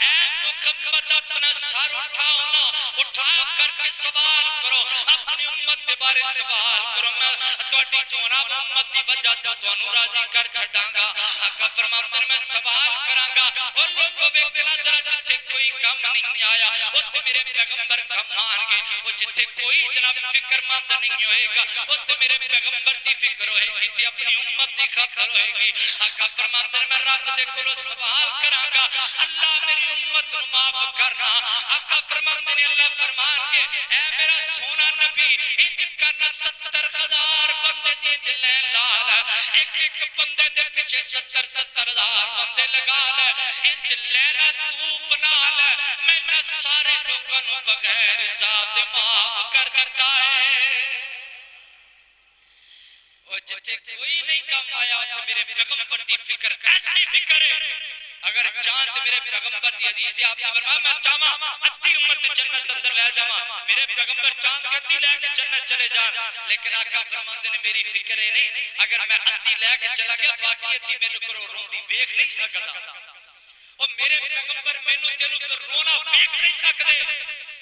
اے محمد اپنا سر اٹھاؤ نا، اٹھا کر کے سوال کرو اپنی امت کے بارے سوال کرو. میں تہاڈی جناب امت دی وجہ تو تانوں راضی کر چھڈاں گا. آقا فرماتے ہیں میں سوال کراں گا اور لوگوں ویکھنا ذرا جتھے کوئی کم نہیں آیا اوتھے میرے پیغمبر کم آن گے، او جتھے کوئی جناب فکر مند نہیں ہوئے گا اوتھے میرے پیغمبر دی فکر ہوئے گی تے اپنی امت دی خاطر ہوئے گی. آقا فرماتے ہیں میں رب دے کولوں سوال کراں گا اللہ میری امت نو معاف کرنا. آقا فرماتے ہیں اللہ فرمان کے اے میرا سونا نبی انج کرنا 70,000 بندے دی جلے لال ایک بندے دے پیچھے 70,000 بندے لگا لے انج لیلا تو بنا لے میں نہ سارے لوگوں نو بغیر حساب دے معاف کر دیتا ہے. اور جتھے کوئی نہیں کام آیا تو میرے پیغمبر دی فکر ایسی فکر ہے. اگر چاند میرے پیغمبر دی حدیث ہے آپ نے فرمایا میں چاہواں ادھی امت جنت اندر لے جاواں، میرے پیغمبر چاند کے ادھی لے کے جنت چلے جان. لیکن آقا فرماتے نے میری فکر ہے نہیں اگر میں ادھی لے کے چلا گیا باقی ادھی میرے کو روندی ویکھ نہیں سکدا. اور میرے پیغمبر مینوں تینوں تے رونا ویکھ نہیں سکدے.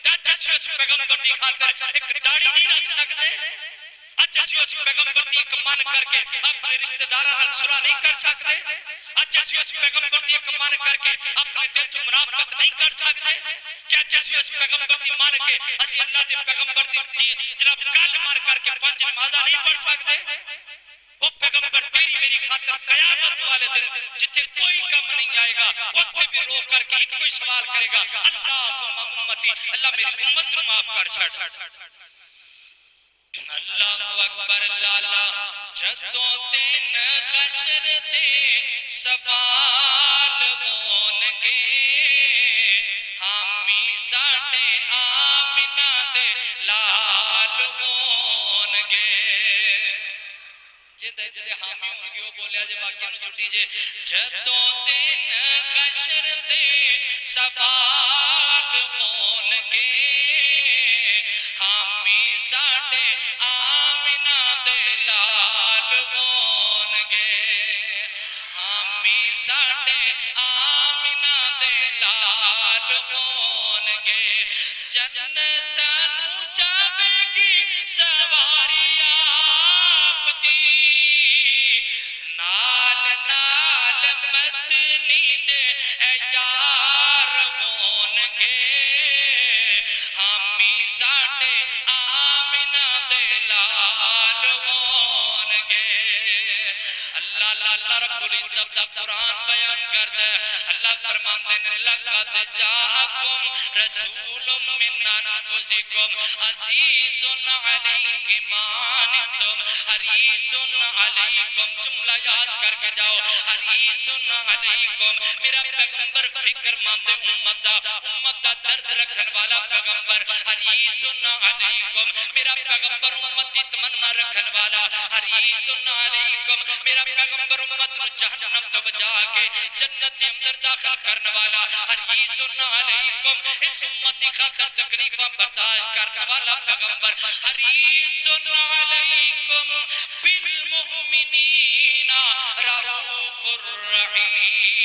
تے جس پیغمبر دی خاطر ایک داڑھی نہیں رکھ سکدے. اج اسی اس پیغمبر دی ایک من کر کے اپنے رشتہ داراں نال صلح نہیں کر سکتے؟ اج اسی اس پیغمبر دی ایک من کر کے اپنے دل چ منافقت نہیں کر سکتے؟ کیا اج اسی اس پیغمبر دی مان کے اسی اللہ دے پیغمبر دی جناب گل مار کر کے 5 نمازاں نہیں پڑھ سکتے؟ وہ پیغمبر تیری میری خاطر قیامت والے دن جتنے کوئی کم نہیں آئے گا وقت بھی رو کر کے ایک کوئی سوال کرے گا اللہم امتی، اللہ میری امت نو معاف کر چھڑ۔ اللہ اکبر لالا جدوں دن حشر دے سوال ہونگے حامی ساڈے آمنہ دے لال ہونگے جدے جدے حامی ہونگے وہ بولیا جے باقی انہوں چھٹی جے جدوں دن حشر دے سوال ہونگے حامی ساڈے آمنہ دے لال ہونگے حامی ساڈے آمنہ دے لال ہونگے جنتاں نو جاوے گی سواری آپ دی نال نال مدنی دے اے یار ہونگے حامی ساڈے آمنہ دے لال ہونگے اللہ اللہ رب العزت دا قرآن بیان کرتا ہے اللہ فرماتے ہیں لقد جاءکم رسول من انفسکم عزیز علیہ ما عنتم حریص علیکم جملہ یاد کر کے جاؤ حریص علیکم میرا پیغمبر فکر مند امت دا درد رکھن والا پیغمبر حریص علیکم میرا پیغمبر امت دی تمنا رکھن والا حریص علیکم میرا پیغمبر امت نو جہنم تو بچا کے جنت کے اندر داخل کرنے والا حریص علیکم اس امت کی خاطر تکلیفاں برداشت کرنے والا پیغمبر حریص علیکم بالمؤمنین رؤوف الرحیم